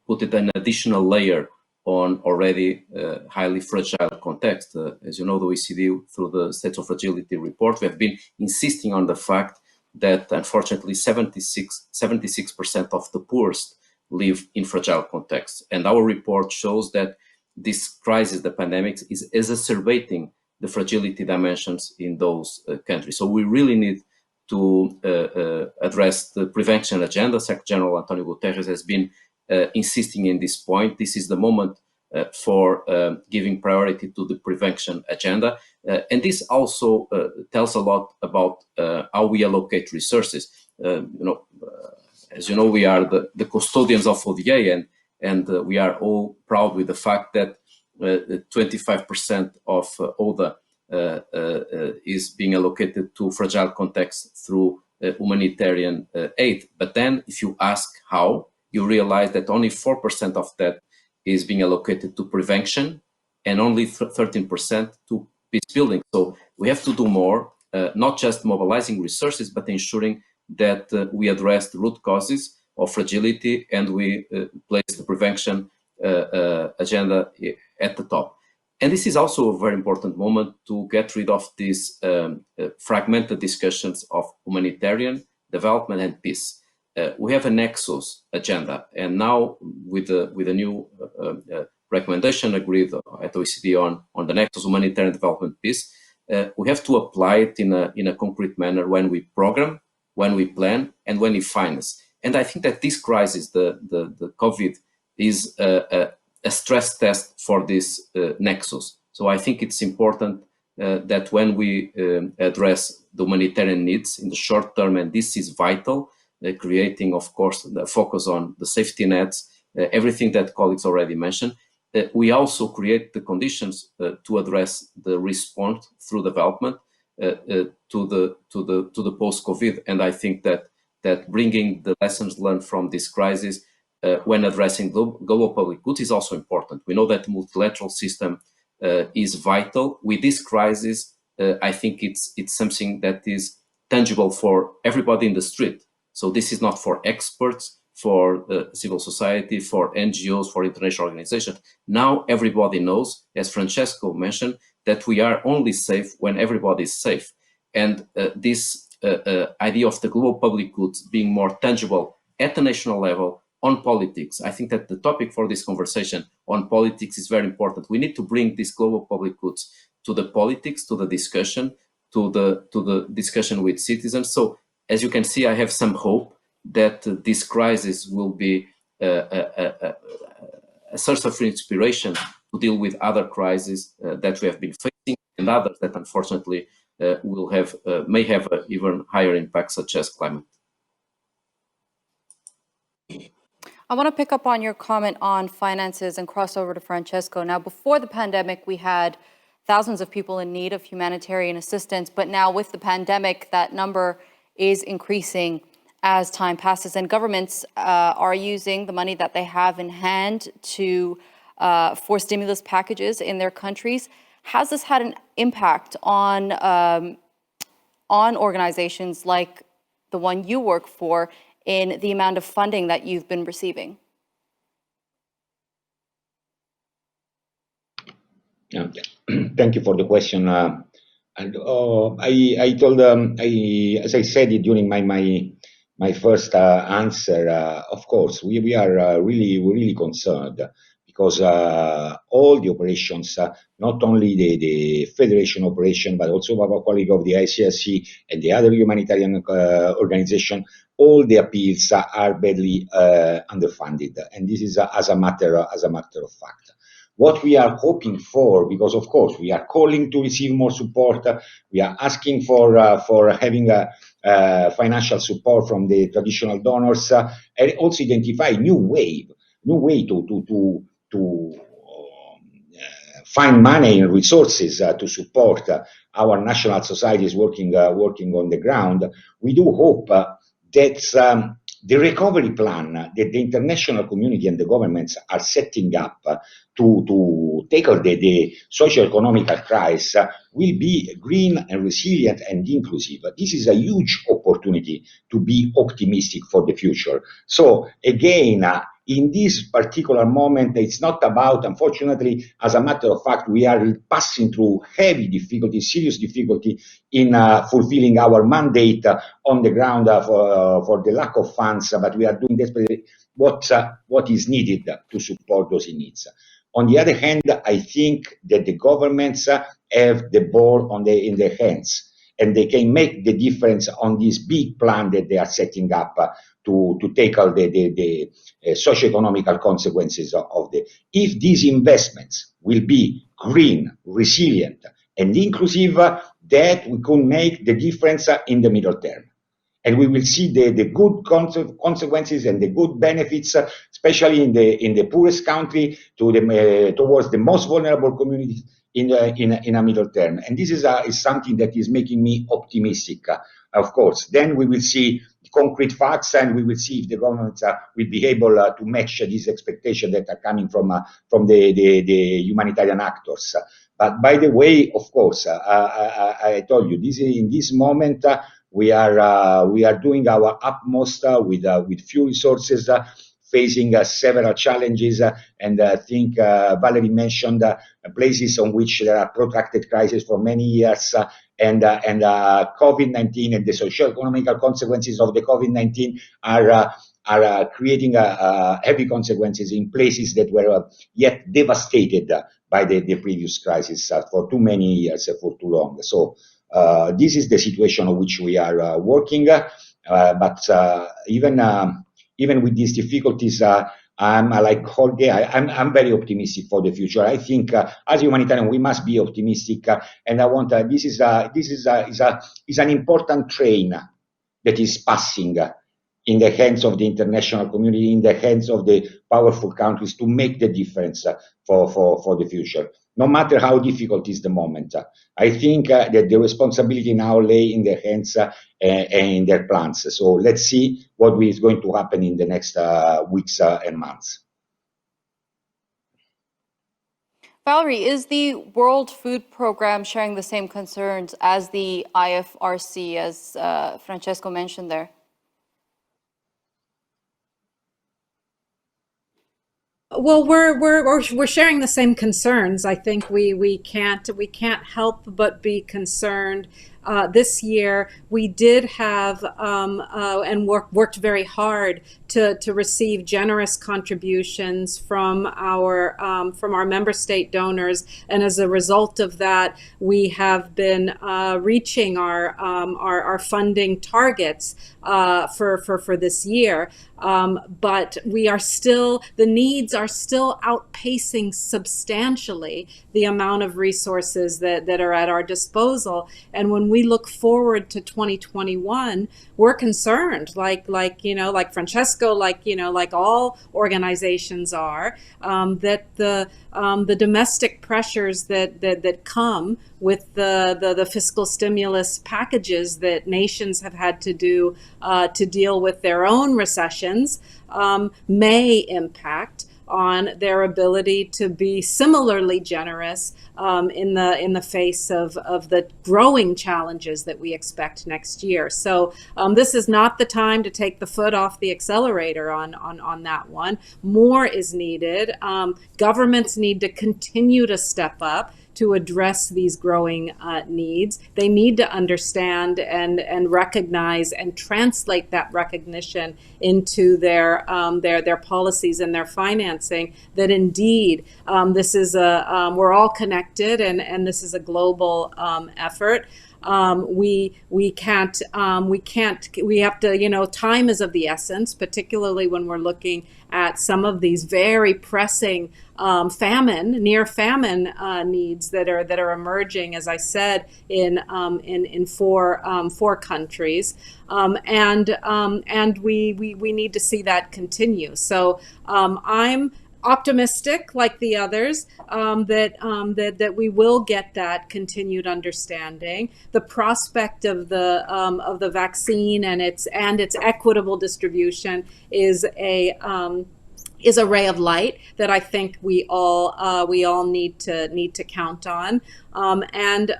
S5: put it an additional layer on already highly fragile context. As you know, the OECD, through the States of Fragility report, we have been insisting on the fact that unfortunately 76% of the poorest live in fragile contexts. And our report shows that this crisis, the pandemic, is exacerbating the fragility dimensions in those countries. So we really need to address the prevention agenda. Secretary General Antonio Guterres has been insisting in this point. This is the moment for giving priority to the prevention agenda. And this also tells a lot about how we allocate resources. As you know, we are the custodians of ODA, and we are all proud with the fact that 25% of ODA is being allocated to fragile contexts through humanitarian aid. But then if you ask how, you realize that only 4% of that is being allocated to prevention and only 13% to peace building. So we have to do more, not just mobilizing resources, but ensuring that we address the root causes of fragility and we place the prevention agenda at the top. And this is also a very important moment to get rid of these fragmented discussions of humanitarian, development, and peace. We have a nexus agenda, and now with a new recommendation agreed at OECD on the nexus humanitarian development peace, we have to apply it in a concrete manner when we program, when we plan, and when we finance. And I think that this crisis, the COVID, is a stress test for this nexus. So I think it's important that when we address the humanitarian needs in the short term, and this is vital, creating, of course, the focus on the safety nets, everything that colleagues already mentioned, we also create the conditions to address the response through development to the post-COVID. And I think that bringing the lessons learned from this crisis when addressing global public goods is also important. We know that the multilateral system is vital. With this crisis, I think it's something that is tangible for everybody in the street. So this is not for experts, for civil society, for NGOs, for international organizations. Now everybody knows, as Francesco mentioned, that we are only safe when everybody is safe. And this idea of the global public goods being more tangible at the national level on politics, I think that the topic for this conversation on politics is very important. We need to bring these global public goods to the politics, to the discussion, to the discussion with citizens. So as you can see, I have some hope that this crisis will be a source of inspiration to deal with other crises that we have been facing and others that unfortunately may have even higher impacts, such as climate.
S1: I want to pick up on your comment on finances and cross over to Francesco. Now, before the pandemic, we had thousands of people in need of humanitarian assistance, but now with the pandemic, that number is increasing as time passes, and governments are using the money that they have in hand to for stimulus packages in their countries. Has this had an impact on organizations like the one you work for in the amount of funding that you've been receiving?
S2: Thank you for the question. And I told, as I said it during my first answer, of course, we are really concerned because all the operations, not only the Federation operation, but also our colleague of the ICRC and the other humanitarian organization, all the appeals are badly underfunded, and this is as a matter of fact. What we are hoping for, because of course we are calling to receive more support, we are asking for having financial support from the traditional donors, and also identify new way to find money and resources to support our national societies working on the ground. We do hope that the recovery plan that the international community and the governments are setting up to tackle the socio-economic crisis will be green and resilient and inclusive. This is a huge opportunity to be optimistic for the future. So again, in this particular moment, it's not about, unfortunately, as a matter of fact, we are passing through heavy difficulty, serious difficulty in fulfilling our mandate on the ground for the lack of funds, but we are doing desperately what is needed to support those needs. On the other hand, I think that the governments have the ball in their hands, and they can make the difference on this big plan that they are setting up to tackle the socio-economical consequences of the. If these investments will be green, resilient, and inclusive, that we could make the difference in the middle term. And we will see the good consequences and the good benefits, especially in the poorest country, towards the most vulnerable communities in a middle term. And this is something that is making me optimistic, of course. Then we will see concrete facts, and we will see if the governments will be able to match these expectations that are coming from the humanitarian actors. But by the way, of course, I told you, in this moment, we are doing our utmost with few resources, facing several challenges, and I think Valerie mentioned places on which there are protracted crises for many years, and COVID-19 and the socio-economic consequences of the COVID-19 are creating heavy consequences in places that were yet devastated by the previous crisis for too many years, for too long. So this is the situation on which we are working, but even with these difficulties, I'm like Jorge. I'm very optimistic for the future. I think as humanitarian, we must be optimistic, and I want this is an important train that is passing in the hands of the international community, in the hands of the powerful countries, to make the difference for the future. No matter how difficult is the moment, I think that the responsibility now lay in their hands and in their plans. So let's see what is going to happen in the next weeks and months.
S1: Valerie, is the World Food Program sharing the same concerns as the IFRC, as Francesco mentioned there?
S4: Well, we're sharing the same concerns. I think we can't help but be concerned. This year, we did have and worked very hard to receive generous contributions from our member state donors, and as a result of that, we have been reaching our funding targets for this year. But the needs are still outpacing substantially the amount of resources that are at our disposal. And when we look forward to 2021, we're concerned, like Francesco, like all organizations are, that the domestic pressures that come with the fiscal stimulus packages that nations have had to do to deal with their own recessions may impact on their ability to be similarly generous in the face of the growing challenges that we expect next year. So this is not the time to take the foot off the accelerator on that one. More is needed. Governments need to continue to step up to address these growing needs. They need to understand and recognize and translate that recognition into their policies and their financing, that indeed this is we're all connected, and this is a global effort. We have to, time is of the essence, particularly when we're looking at some of these very pressing near famine needs that are emerging, as I said, in four countries, and we need to see that continue. So I'm optimistic, like the others, that we will get that continued understanding. The prospect of the vaccine and its equitable distribution is a ray of light that I think we all need to count on, and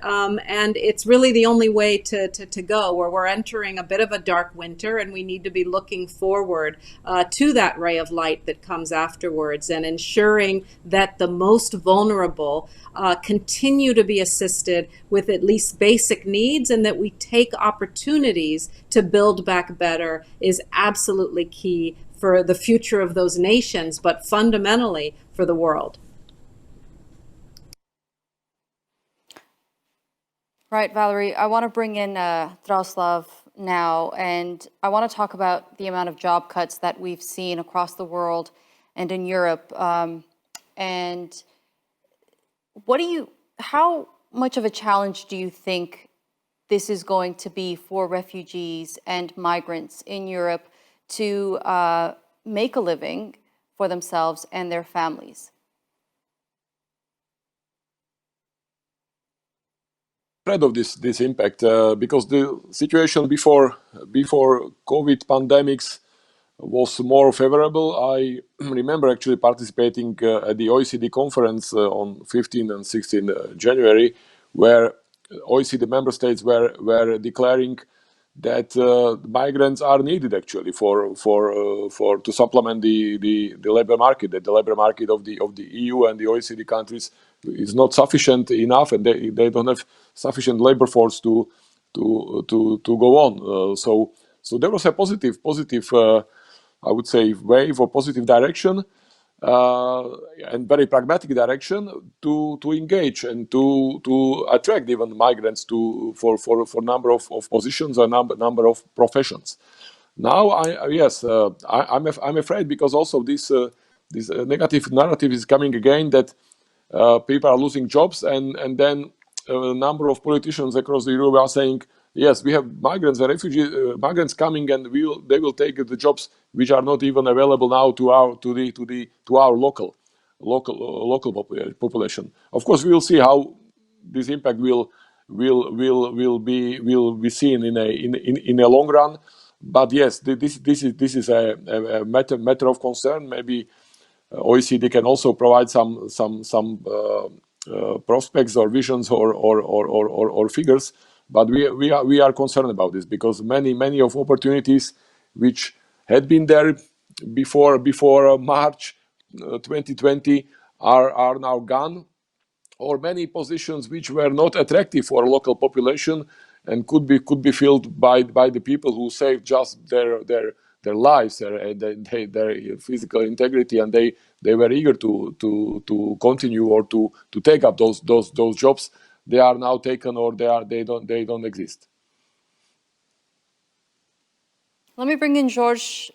S4: it's really the only way to go. Where we're entering a bit of a dark winter, and we need to be looking forward to that ray of light that comes afterwards, and ensuring that the most vulnerable continue to be assisted with at least basic needs, and that we take opportunities to build back better is absolutely key for the future of those nations, but fundamentally for the world.
S1: Right, Valerie, I want to bring in Dragoslav now, and I want to talk about the amount of job cuts that we've seen across the world and in Europe. And how much of a challenge do you think this is going to be for refugees and migrants in Europe to make a living for themselves and their families?
S3: Afraid of this impact because the situation before COVID pandemics was more favorable. I remember actually participating at the OECD conference on 15 and 16 January, where OECD member states were declaring that migrants are needed actually for to supplement the labor market. That the labor market of the EU and the OECD countries is not sufficient enough, and they don't have sufficient labor force to go on. So there was a positive I would say wave or positive direction, and very pragmatic direction to engage and to attract even migrants for number of positions or number of professions. Now, I'm afraid, because also this negative narrative is coming again, that people are losing jobs, and then a number of politicians across Europe are saying, yes, we have migrants and refugees, migrants coming, and they will take the jobs which are not even available now to our local population. Of course, we will see how this impact will be seen in a long run. But yes, this is a matter of concern. Maybe OECD can also provide some prospects or visions or figures. But we are concerned about this, because many of opportunities which had been there before March 2020 are now gone, or many positions which were not attractive for a local population and could be filled by the people who saved just their lives, their physical integrity, and they were eager to continue or to take up those jobs. They are now taken, or they don't exist.
S1: Let me bring in George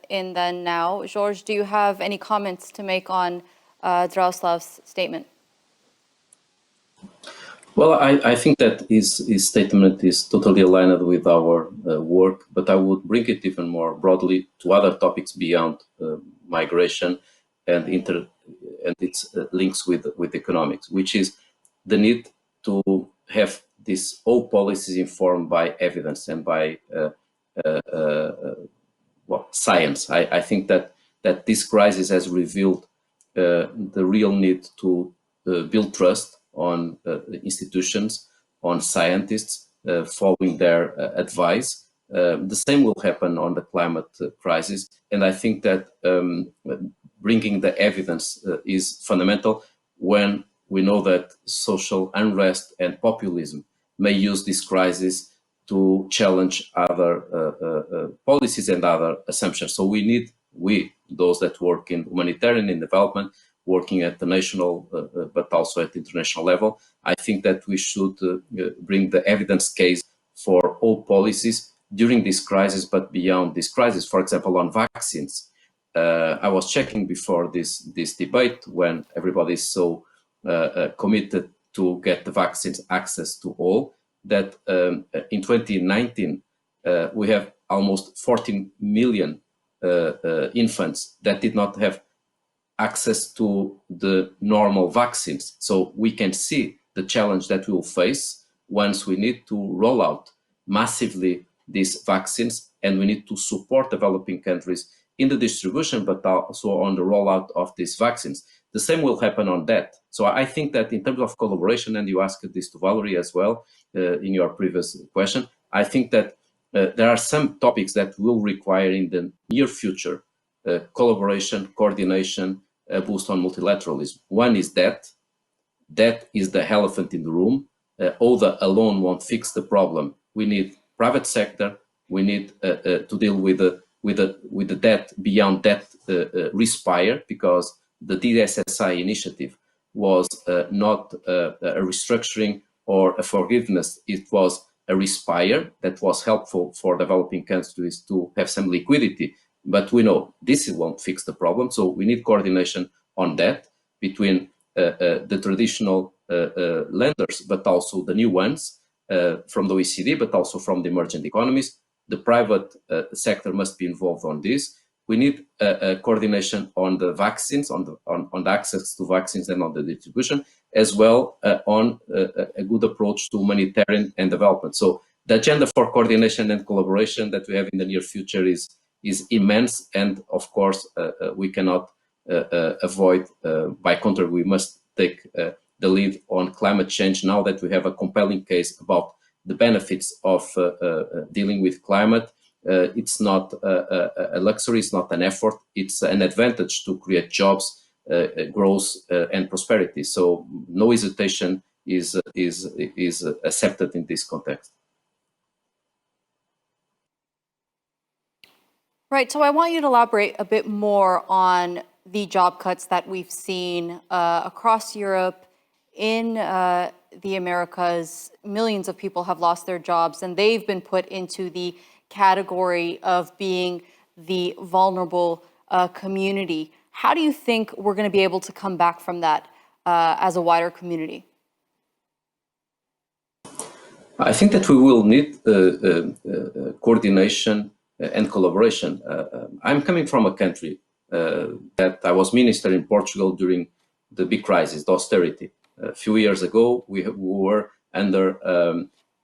S1: in then now. George, do you have any comments to make on Dragoslav's statement?
S5: Well, I think that his statement is totally aligned with our work, but I would bring it even more broadly to other topics beyond migration and its links with economics, which is the need to have these all policies informed by evidence and by science. I think that this crisis has revealed the real need to build trust on institutions, on scientists, following their advice. The same will happen on the climate crisis, and I think that bringing the evidence is fundamental when we know that social unrest and populism may use this crisis to challenge other policies and other assumptions. So those that work in humanitarian and development, working at the national but also at the international level, I think that we should bring the evidence case for all policies during this crisis, but beyond this crisis. For example, on vaccines, I was checking before this debate, when everybody is so committed to get the vaccines access to all, that in 2019 we have almost 14 million infants that did not have access to the normal vaccines. So we can see the challenge that we will face once we need to roll out massively these vaccines, and we need to support developing countries in the distribution, but also on the rollout of these vaccines. The same will happen on that. So I think that in terms of collaboration, and you asked this to Valerie as well in your previous question, I think that there are some topics that will require in the near future collaboration, coordination, a boost on multilateralism. One is that. That is the elephant in the room. ODA alone won't fix the problem. We need private sector. We need to deal with the debt beyond debt respire, because the DSSI initiative was not a restructuring or a forgiveness. It was a respire that was helpful for developing countries to have some liquidity. But we know this won't fix the problem. So we need coordination on that between the traditional lenders, but also the new ones from the OECD, but also from the emerging economies. The private sector must be involved on this. We need a coordination on the vaccines, on the access to vaccines and on the distribution, as well on a good approach to humanitarian and development. So the agenda for coordination and collaboration that we have in the near future is immense, and of course we cannot avoid. By contrary, we must take the lead on climate change now that we have a compelling case about the benefits of dealing with climate. It's not a luxury, it's not an effort, it's an advantage to create jobs, growth, and prosperity. So no hesitation is accepted in this context.
S1: Right, so I want you to elaborate a bit more on the job cuts that we've seen across Europe, in the Americas. Millions of people have lost their jobs, and they've been put into the category of being the vulnerable community. How do you think we're going to be able to come back from that as a wider community?
S5: I think that we will need coordination and collaboration. I'm coming from a country that I was minister in Portugal during the big crisis, the austerity. A few years ago, we were under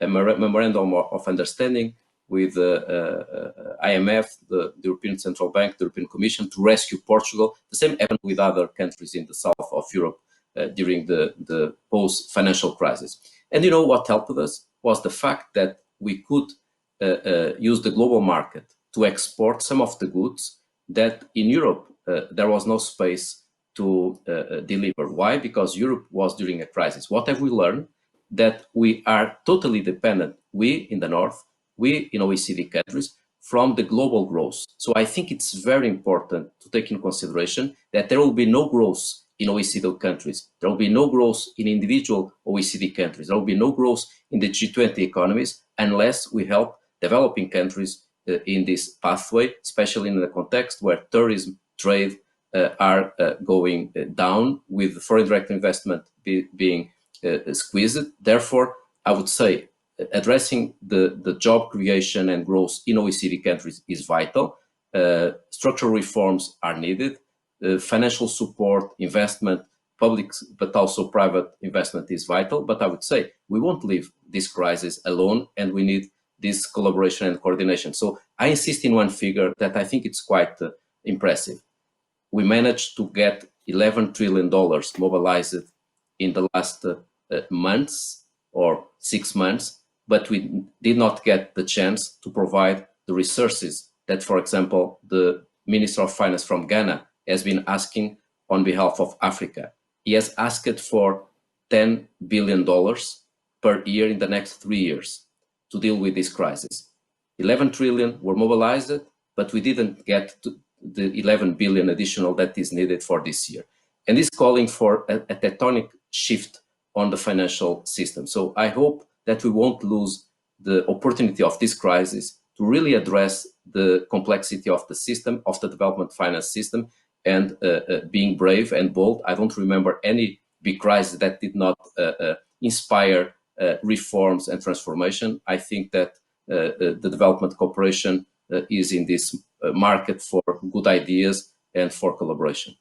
S5: a memorandum of understanding with IMF, the European Central Bank, the European Commission, to rescue Portugal. The same happened with other countries in the south of Europe during the post-financial crisis. And you know what helped us was the fact that we could use the global market to export some of the goods that in Europe there was no space to deliver. Why? Because Europe was during a crisis. What have we learned? That we are totally dependent, we in the North, we in OECD countries, from the global growth. So I think it's very important to take in consideration that there will be no growth in OECD countries. There will be no growth in individual OECD countries. There will be no growth in the G20 economies unless we help developing countries in this pathway, especially in the context where tourism, trade are going down, with foreign direct investment being squeezed. Therefore, I would say addressing the job creation and growth in OECD countries is vital. Structural reforms are needed. Financial support, investment, public but also private investment is vital. But I would say we won't leave this crisis alone, and we need this collaboration and coordination. So I insist in one figure that I think it's quite impressive. We managed to get $11 trillion mobilized in the last months or 6 months, but we did not get the chance to provide the resources that, for example, the Minister of Finance from Ghana has been asking on behalf of Africa. He has asked for $10 billion per year in the next 3 years to deal with this crisis. 11 trillion were mobilized, but we didn't get to the 11 billion additional that is needed for this year. And is calling for a tectonic shift on the financial system. So I hope that we won't lose the opportunity of this crisis to really address the complexity of the system, of the development finance system, and being brave and bold. I don't remember any big crisis that did not inspire reforms and transformation. I think that the development cooperation is in this market for good ideas and for collaboration.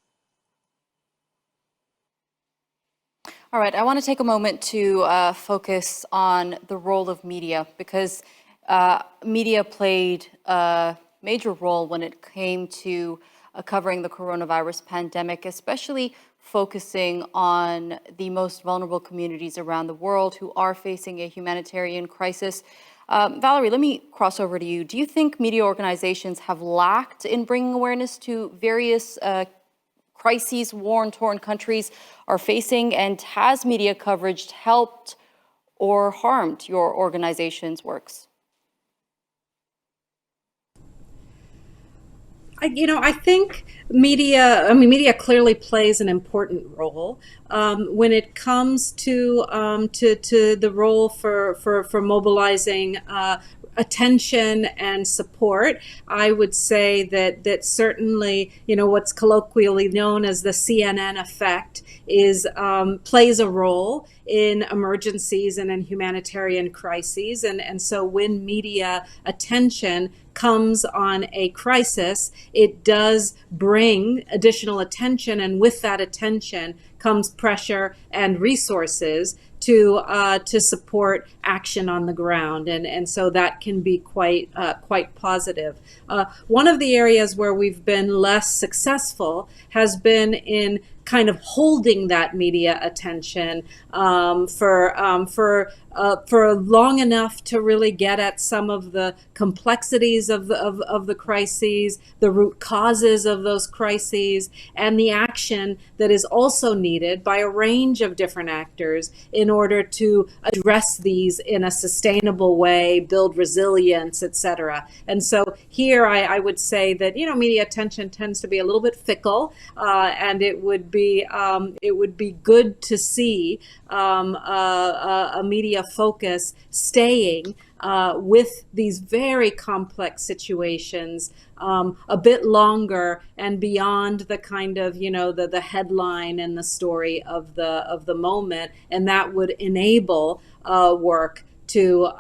S1: All right, I want to take a moment to focus on the role of media, because media played a major role when it came to covering the coronavirus pandemic, especially focusing on the most vulnerable communities around the world who are facing a humanitarian crisis. Valerie, let me cross over to you. Do you think media organizations have lacked in bringing awareness to various crises war-torn countries are facing, and has media coverage helped or harmed your organization's works?
S4: I think media clearly plays an important role when it comes to the role for mobilizing attention and support. I would say that certainly, what's colloquially known as the CNN effect is plays a role in emergencies and in humanitarian crises. And so when media attention comes on a crisis, it does bring additional attention, and with that attention comes pressure and resources to support action on the ground, and so that can be quite positive. One of the areas where we've been less successful has been in kind of holding that media attention for long enough to really get at some of the complexities of the crises, the root causes of those crises, and the action that is also needed by a range of different actors in order to address these in a sustainable way, build resilience, etc. And so here I would say that media attention tends to be a little bit fickle, and it would be good to see a media focus staying with these very complex situations a bit longer and beyond the kind of the headline and the story of the moment, and that would enable work to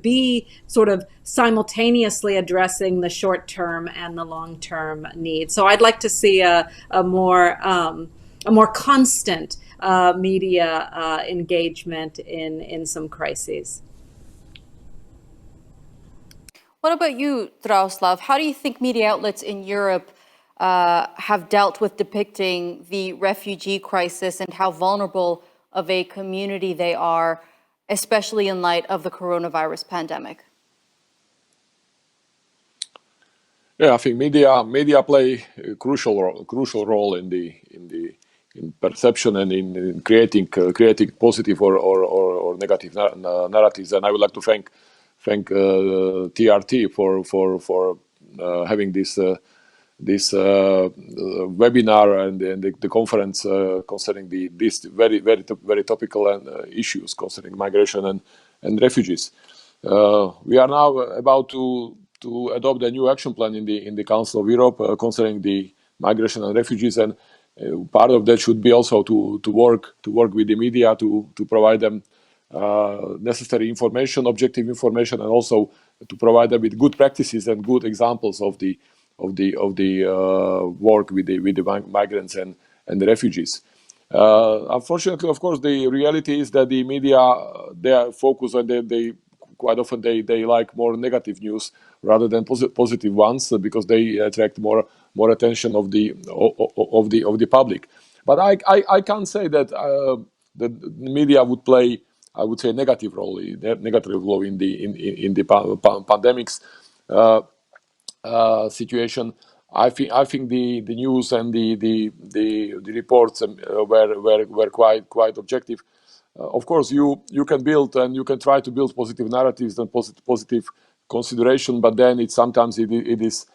S4: be sort of simultaneously addressing the short-term and the long-term needs. So I'd like to see a more constant media engagement in some crises.
S1: What about you, Dragoslav? How do you think media outlets in Europe have dealt with depicting the refugee crisis and how vulnerable of a community they are, especially in light of the coronavirus pandemic?
S3: Yeah, I think media play a crucial role in perception and in creating positive or negative narratives. And I would like to thank TRT for having this webinar and the conference concerning these very topical issues concerning migration and refugees. We are now about to adopt a new action plan in the Council of Europe concerning the migration and refugees, and part of that should be also to work with the media to provide them necessary information, objective information, and also to provide them with good practices and good examples of the work with the migrants and the refugees. Unfortunately, of course, the reality is that the media, they are focused on they quite often they like more negative news rather than positive ones, because they attract more attention of the public. But I can't say that the media would play, I would say, negative role in the pandemics situation. I think the news and the reports were quite objective. Of course, you can build and you can try to build positive narratives and positive consideration, but then sometimes it is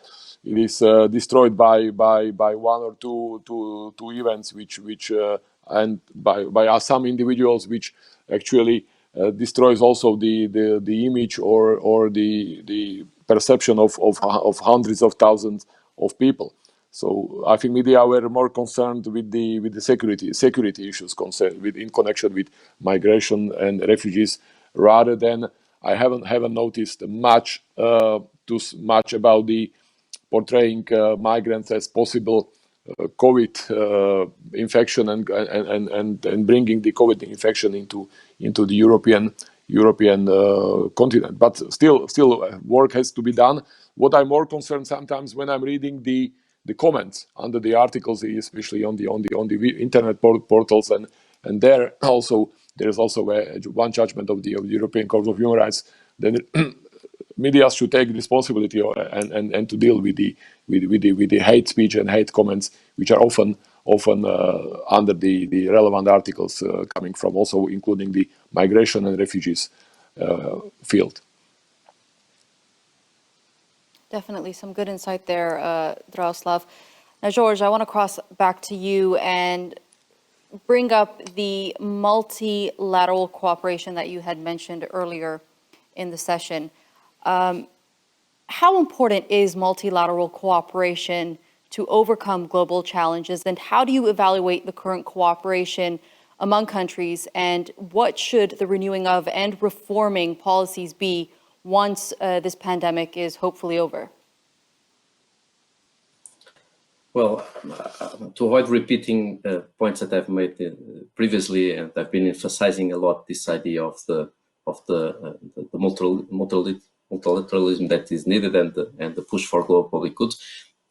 S3: destroyed by one or two events which and by some individuals, which actually destroys also the image or the perception of hundreds of thousands of people. So I think media were more concerned with the security issues in connection with migration and refugees, rather than I haven't noticed much about the portraying migrants as possible COVID infection and bringing the COVID infection into the European continent. But still, work has to be done. What I'm more concerned sometimes when I'm reading the comments under the articles, especially on the internet portals, and there is also one judgment of the European Court of Human Rights. Then media should take responsibility and to deal with the hate speech and hate comments, which are often under the relevant articles coming from, also including the migration and refugees field.
S1: Definitely some good insight there, Dragoslav. Now, George, I want to cross back to you and bring up the multilateral cooperation that you had mentioned earlier in the session. How important is multilateral cooperation to overcome global challenges, and how do you evaluate the current cooperation among countries, and what should the renewing of and reforming policies be once this pandemic is hopefully over?
S5: Well, to avoid repeating points that I've made previously, and I've been emphasizing a lot this idea of the multilateralism that is needed and the push for global public goods,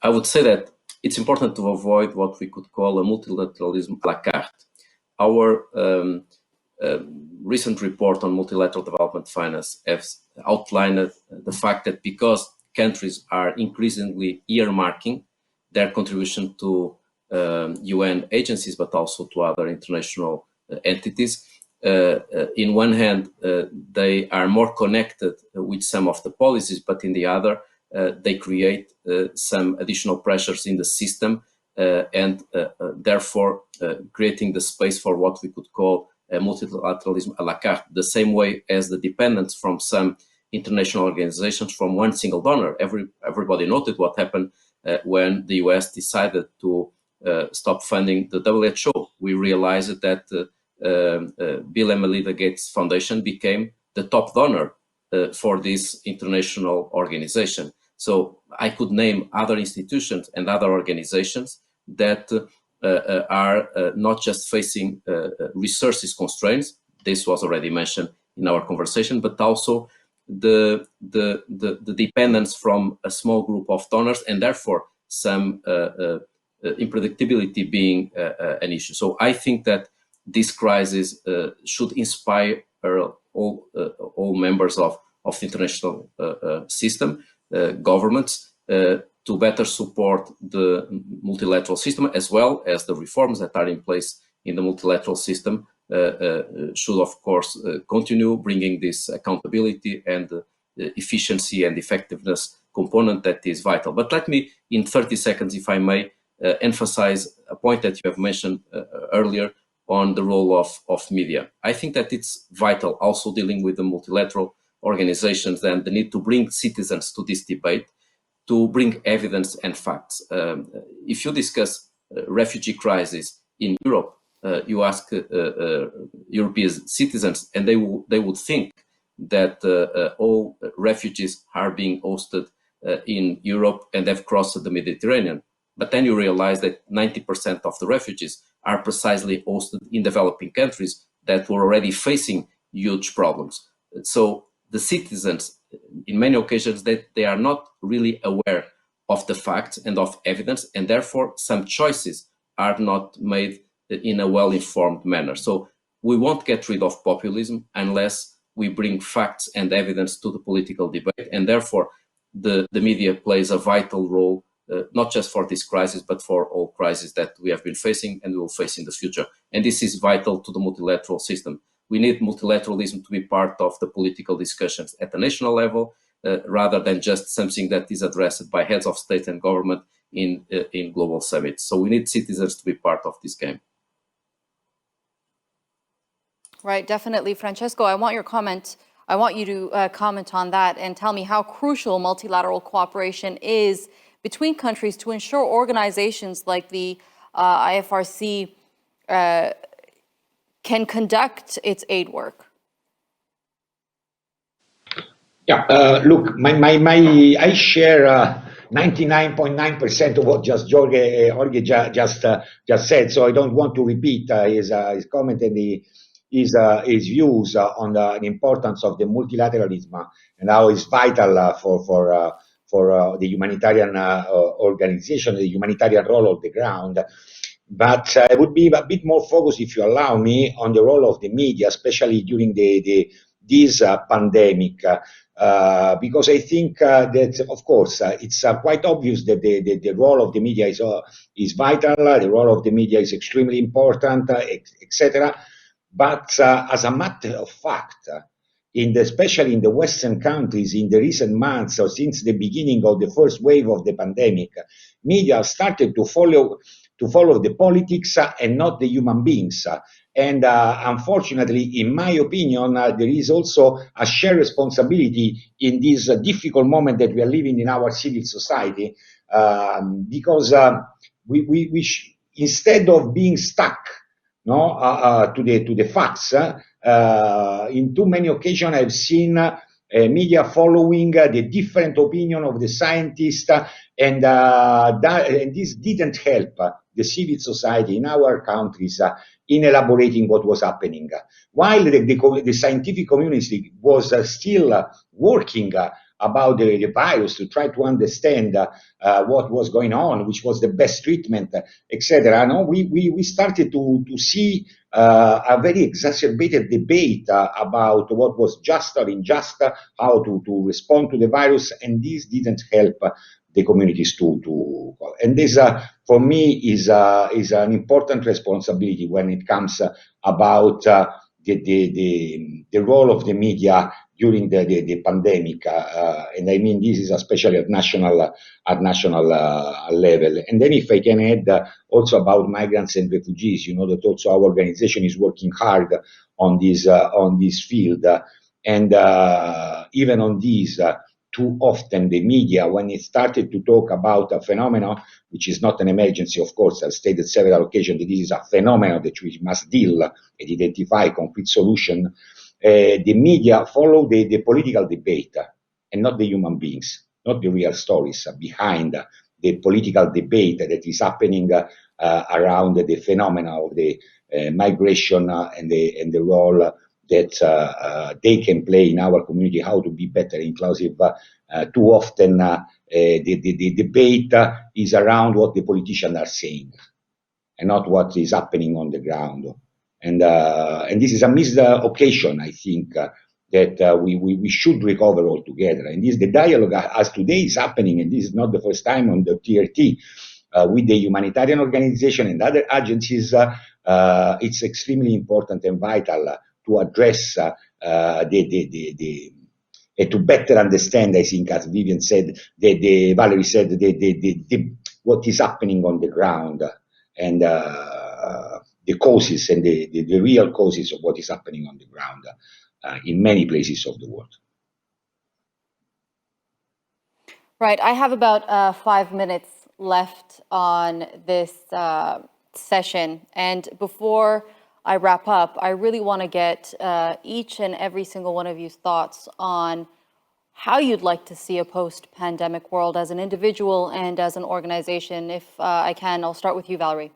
S5: I would say that it's important to avoid what we could call a multilateralism à la carte. Our recent report on multilateral development finance has outlined the fact that because countries are increasingly earmarking their contribution to UN agencies, but also to other international entities, in one hand, they are more connected with some of the policies, but in the other, they create some additional pressures in the system and therefore creating the space for what we could call a multilateralism à la carte, the same way as the dependence from some international organizations from one single donor. Everybody noted what happened when the US decided to stop funding the WHO. We realized that Bill and Melinda Gates Foundation became the top donor for this international organization. So I could name other institutions and other organizations that are not just facing resources constraints. This was already mentioned in our conversation, but also the dependence from a small group of donors, and therefore some unpredictability being an issue. So I think that this crisis should inspire all members of the international system, governments, to better support the multilateral system, as well as the reforms that are in place in the multilateral system should, of course, continue bringing this accountability and efficiency and effectiveness component that is vital. But let me, in 30 seconds, if I may, emphasize a point that you have mentioned earlier on the role of media. I think that it's vital, also dealing with the multilateral organizations and the need to bring citizens to this debate, to bring evidence and facts. If you discuss refugee crisis in Europe, you ask European citizens, and they would think that all refugees are being hosted in Europe and have crossed the Mediterranean. But then you realize that 90% of the refugees are precisely hosted in developing countries that were already facing huge problems. So the citizens, in many occasions, they are not really aware of the facts and of evidence, and therefore some choices are not made in a well-informed manner. So we won't get rid of populism unless we bring facts and evidence to the political debate, and therefore the media plays a vital role, not just for this crisis, but for all crises that we have been facing and will face in the future. And this is vital to the multilateral system. We need multilateralism to be part of the political discussions at the national level, rather than just something that is addressed by heads of state and government in global summits. So we need citizens to be part of this game.
S1: Right, definitely. Francesco, I want your comment. I want you to comment on that and tell me how crucial multilateral cooperation is between countries to ensure organizations like the IFRC can conduct its aid work.
S2: Yeah, look, I share 99.9% of what just Jorge just said. So I don't want to repeat his comment and his views on the importance of the multilateralism and how it's vital for the humanitarian organization, the humanitarian role of the ground. But I would be a bit more focused, if you allow me, on the role of the media, especially during this pandemic, because I think that, of course, it's quite obvious that the role of the media is vital, the role of the media is extremely important, etc. But as a matter of fact, especially in the Western countries, in the recent months or since the beginning of the first wave of the pandemic, media started to follow the politics and not the human beings. And unfortunately, in my opinion, there is also a shared responsibility in this difficult moment that we are living in our civil society, because instead of being stuck to the facts, in too many occasions I've seen media following the different opinion of the scientists, and this didn't help the civil society in our countries in elaborating what was happening. While the scientific community was still working about the virus to try to understand what was going on, which was the best treatment, etc. No, we started to see a very exacerbated debate about what was just or unjust, how to respond to the virus, and this didn't help the communities and this for me is an important responsibility when it comes about the role of the media during the pandemic, and I mean this is especially at national level. And then if I can add also about migrants and refugees, you know that also our organization is working hard on this field, and even on these. Too often the media, when it started to talk about a phenomenon, which is not an emergency, of course, I've stated several occasions that this is a phenomenon that we must deal and identify concrete solution, the media follow the political debate and not the human beings, not the real stories behind the political debate that is happening around the phenomena of the migration and the role that they can play in our community, how to be better inclusive. Too often the debate is around what the politicians are saying and not what is happening on the ground. And this is a missed occasion, I think, that we should recover altogether. And the dialogue as today is happening, and this is not the first time on the TRT, with the humanitarian organization and other agencies, it's extremely important and vital to address to better understand, I think, as Vivian said, Valerie said, what is happening on the ground, and the causes and the real causes of what is happening on the ground in many places of the world.
S1: Right. I have about 5 minutes left on this session, and before I wrap up, I really want to get each and every single one of you's thoughts on how you'd like to see a post-pandemic world as an individual and as an organization. If I can, I'll start with you, Valerie.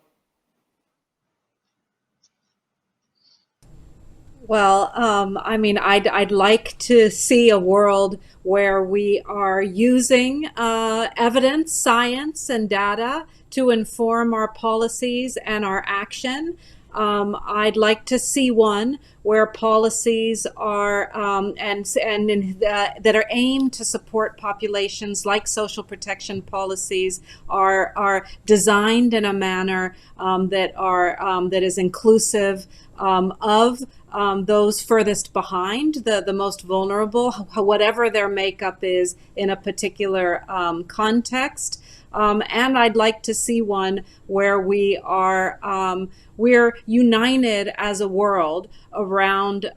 S4: Well, I mean, I'd like to see a world where we are using evidence, science, and data to inform our policies and our action. I'd like to see one where policies are that are aimed to support populations, like social protection policies, are designed in a manner that is inclusive of those furthest behind, the most vulnerable, whatever their makeup is in a particular context. And I'd like to see one where we're united as a world around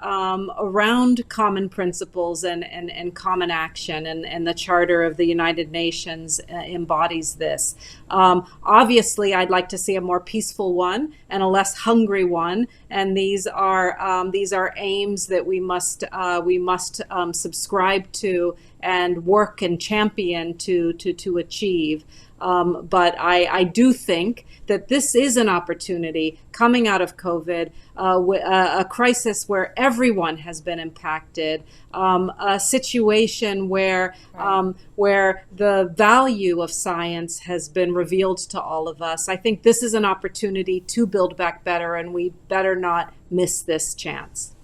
S4: common principles and common action, and the Charter of the United Nations embodies this. Obviously, I'd like to see a more peaceful one and a less hungry one, and these are aims that we must subscribe to and work and champion to achieve. But I do think that this is an opportunity coming out of COVID, a crisis where everyone has been impacted, a situation where where the value of science has been revealed to all of us. I think this is an opportunity to build back better, and we better not miss this chance.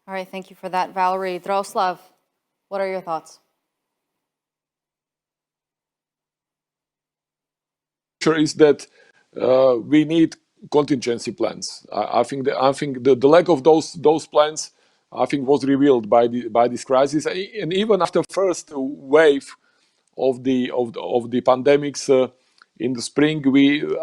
S1: All right, thank you for that, Valerie. Dragoslav, what are your thoughts?
S3: Is that we need contingency plans. I think the lack of those plans, I think, was revealed by this crisis, and even after first wave of the pandemics in the spring,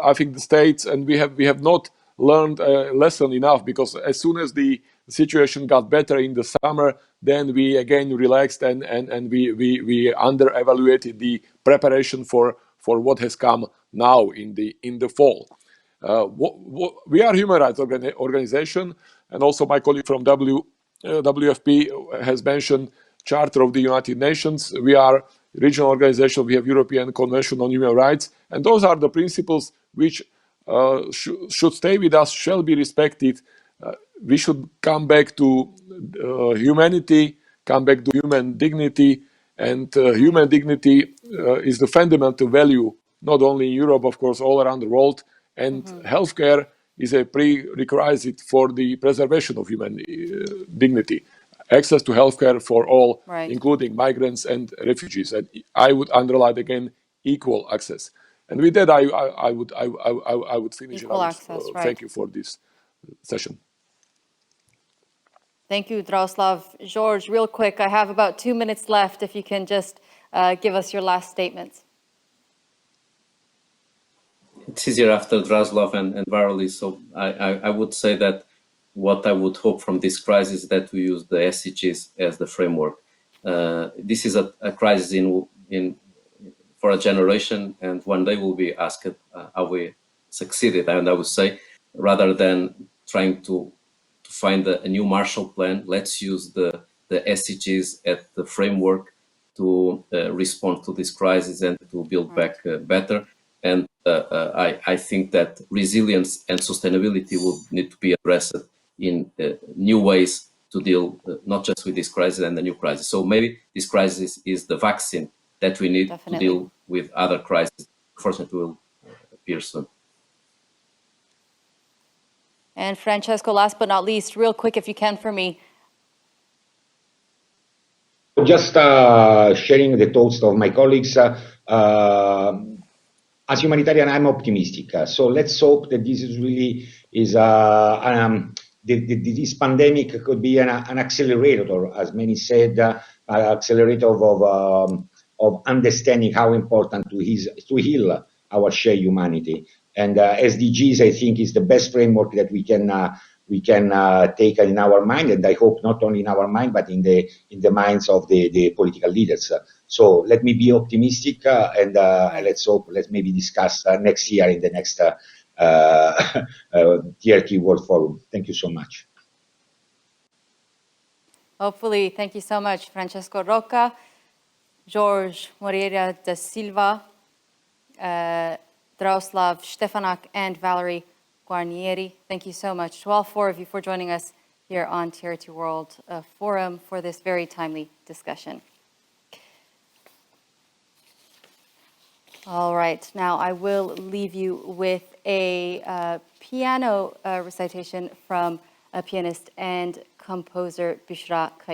S3: I think the states, and we have not learned a lesson enough, because as soon as the situation got better in the summer, then we again relaxed and we under evaluated the preparation for what has come now in the fall. We are a human rights organization, and also my colleague from WFP has mentioned Charter of the United Nations. We are regional organization. We have European Convention on Human Rights, and those are the principles which should stay with us, shall be respected. We should come back to humanity, come back to human dignity, and human dignity is the fundamental value, not only in Europe, of course, all around the world. And healthcare is a prerequisite for the preservation of human dignity. Access to healthcare for all, including migrants and refugees. And I would underline again, equal access. And with that, I would finish.
S1: Equal access, right.
S3: Thank you for this session.
S1: Thank you, Dragoslav. George, real quick, I have about 2 minutes left. If you can just give us your last statements.
S5: It's easier after Dragoslav and Valerie, so I would say that what I would hope from this crisis is that we use the SDGs as the framework. This is a crisis for a generation, and one day we'll be asked how we succeeded. And I would say, rather than trying to find a new Marshall Plan, let's use the SDGs as the framework to respond to this crisis and to build back better. And I think that resilience and sustainability will need to be addressed in new ways to deal not just with this crisis and the new crisis. So maybe this crisis is the vaccine that we need to deal with other crises. Fortunately, will appear soon.
S1: And Francesco, last but not least, real quick, if you can, for me.
S2: Just sharing the thoughts of my colleagues. As humanitarian, I'm optimistic. So let's hope that this is really this pandemic could be an accelerator, as many said, accelerator of understanding how important to heal our shared humanity. And SDGs, I think, is the best framework that we can take in our mind, and I hope not only in our mind, but in the minds of the political leaders. So let me be optimistic, and let's hope. Let's maybe discuss next year in the next TRT World Forum. Thank you so much.
S1: Hopefully, thank you so much, Francesco Rocca, George Moreira da Silva, Dragoslav Stefanak, and Valerie Guarnieri. Thank you so much to all four of you for joining us here on TRT World Forum for this very timely discussion. All right, now I will leave you with a piano recitation from pianist and composer Bishra Kayal.